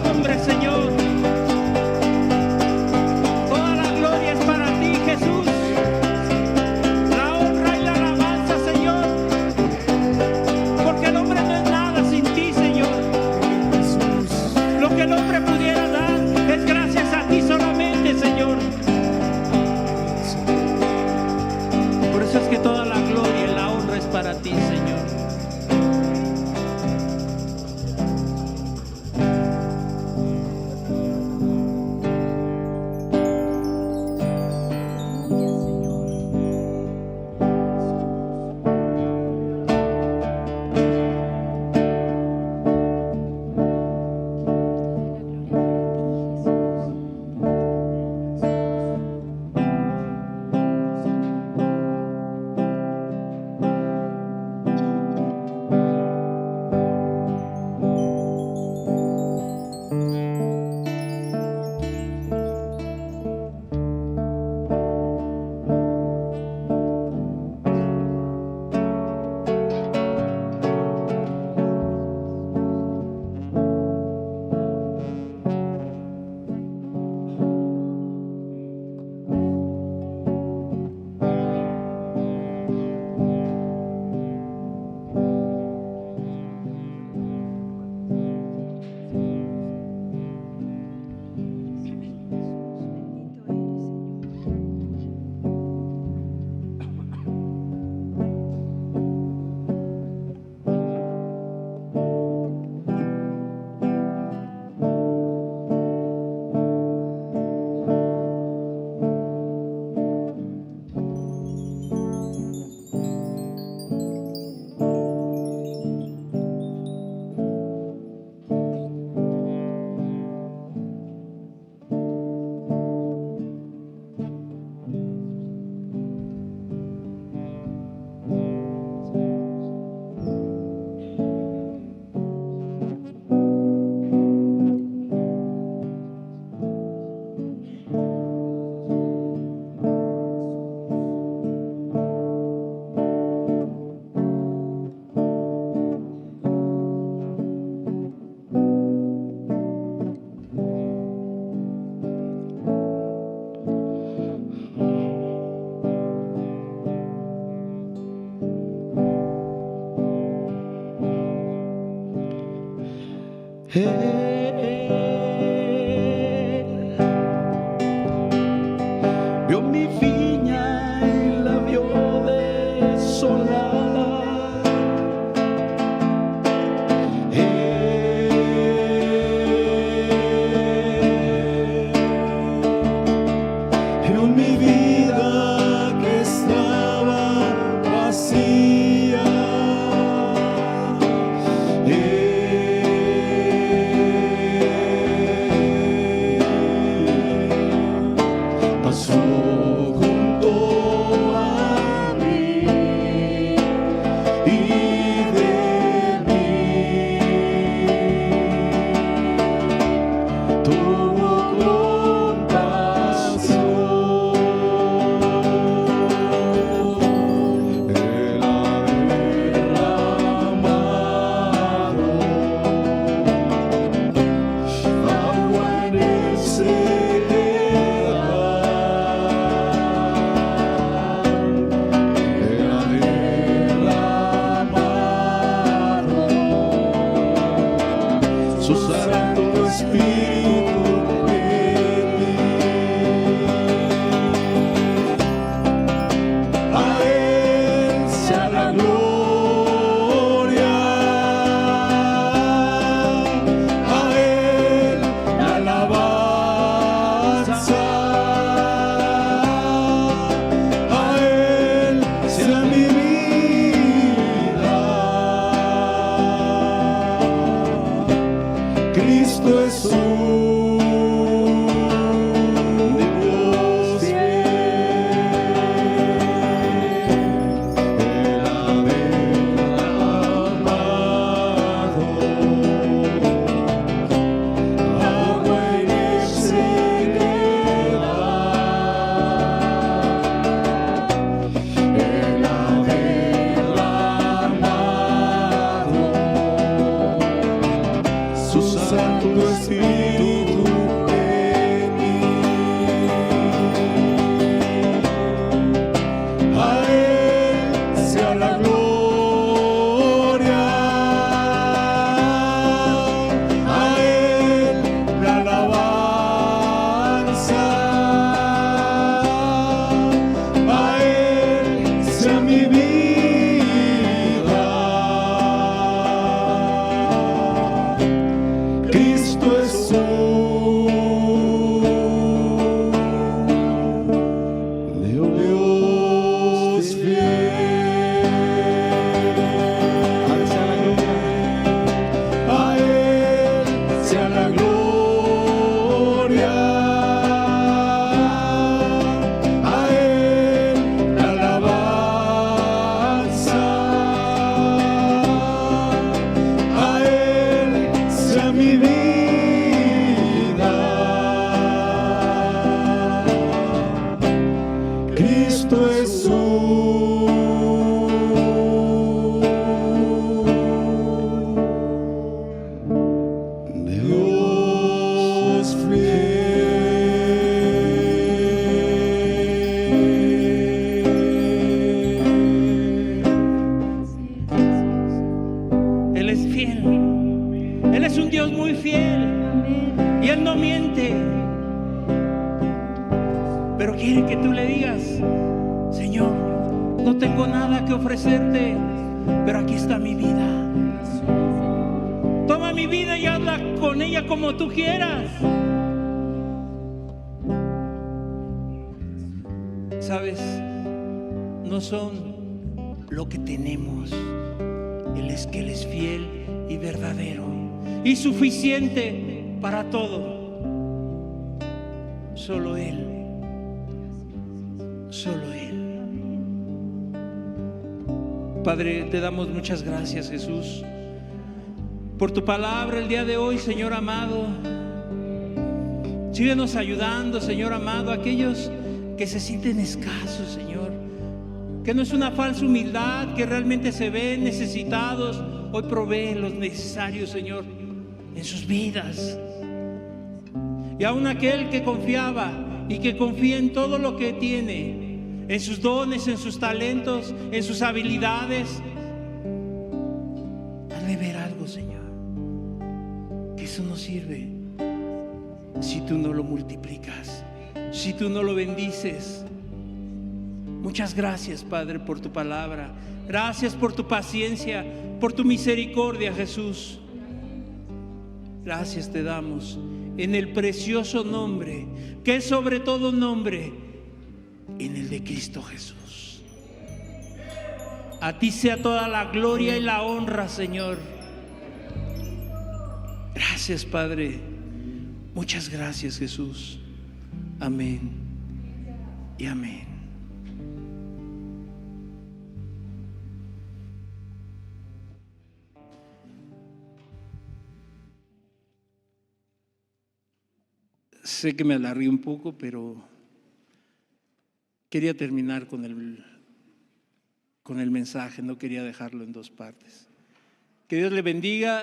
Hombre, Señor, toda la gloria es para ti, Jesús. La honra y la alabanza, Señor, porque el hombre no es nada sin ti, Señor. Lo que el hombre pudiera dar es gracias a ti solamente, Señor. Por eso es que toda la gloria y la honra es para ti, Señor. Vio mi viña y la vio desolada. Vio mi vida que estaba vacía. Pasó junto a mí. Sabes, no son lo que tenemos. Él es que Él es fiel y verdadero y suficiente para todo. Solo Él. Solo Él. Padre, te damos muchas gracias, Jesús, por tu palabra el día de hoy, Señor amado. Síguenos ayudando, Señor amado, a aquellos que se sienten escasos, Señor, que no es una falsa humildad, que realmente se ven necesitados. Hoy provee los necesarios, Señor, en sus vidas. Y aún aquel que confiaba y que confía en todo lo que tiene, en sus dones, en sus talentos, en sus habilidades, hazle ver algo, Señor, que eso no sirve si tú no lo multiplicas, si tú no lo bendices. Muchas gracias, Padre, por tu palabra. Gracias por tu paciencia, por tu misericordia, Jesús. Gracias te damos en el precioso nombre, que es sobre todo nombre, en el de Cristo Jesús. A ti sea toda la gloria y la honra, Señor. Gracias, Padre. Muchas gracias, Jesús. Amén y amén. Sé que me alargué un poco, pero quería terminar con el mensaje, no quería dejarlo en dos partes. Que Dios le bendiga.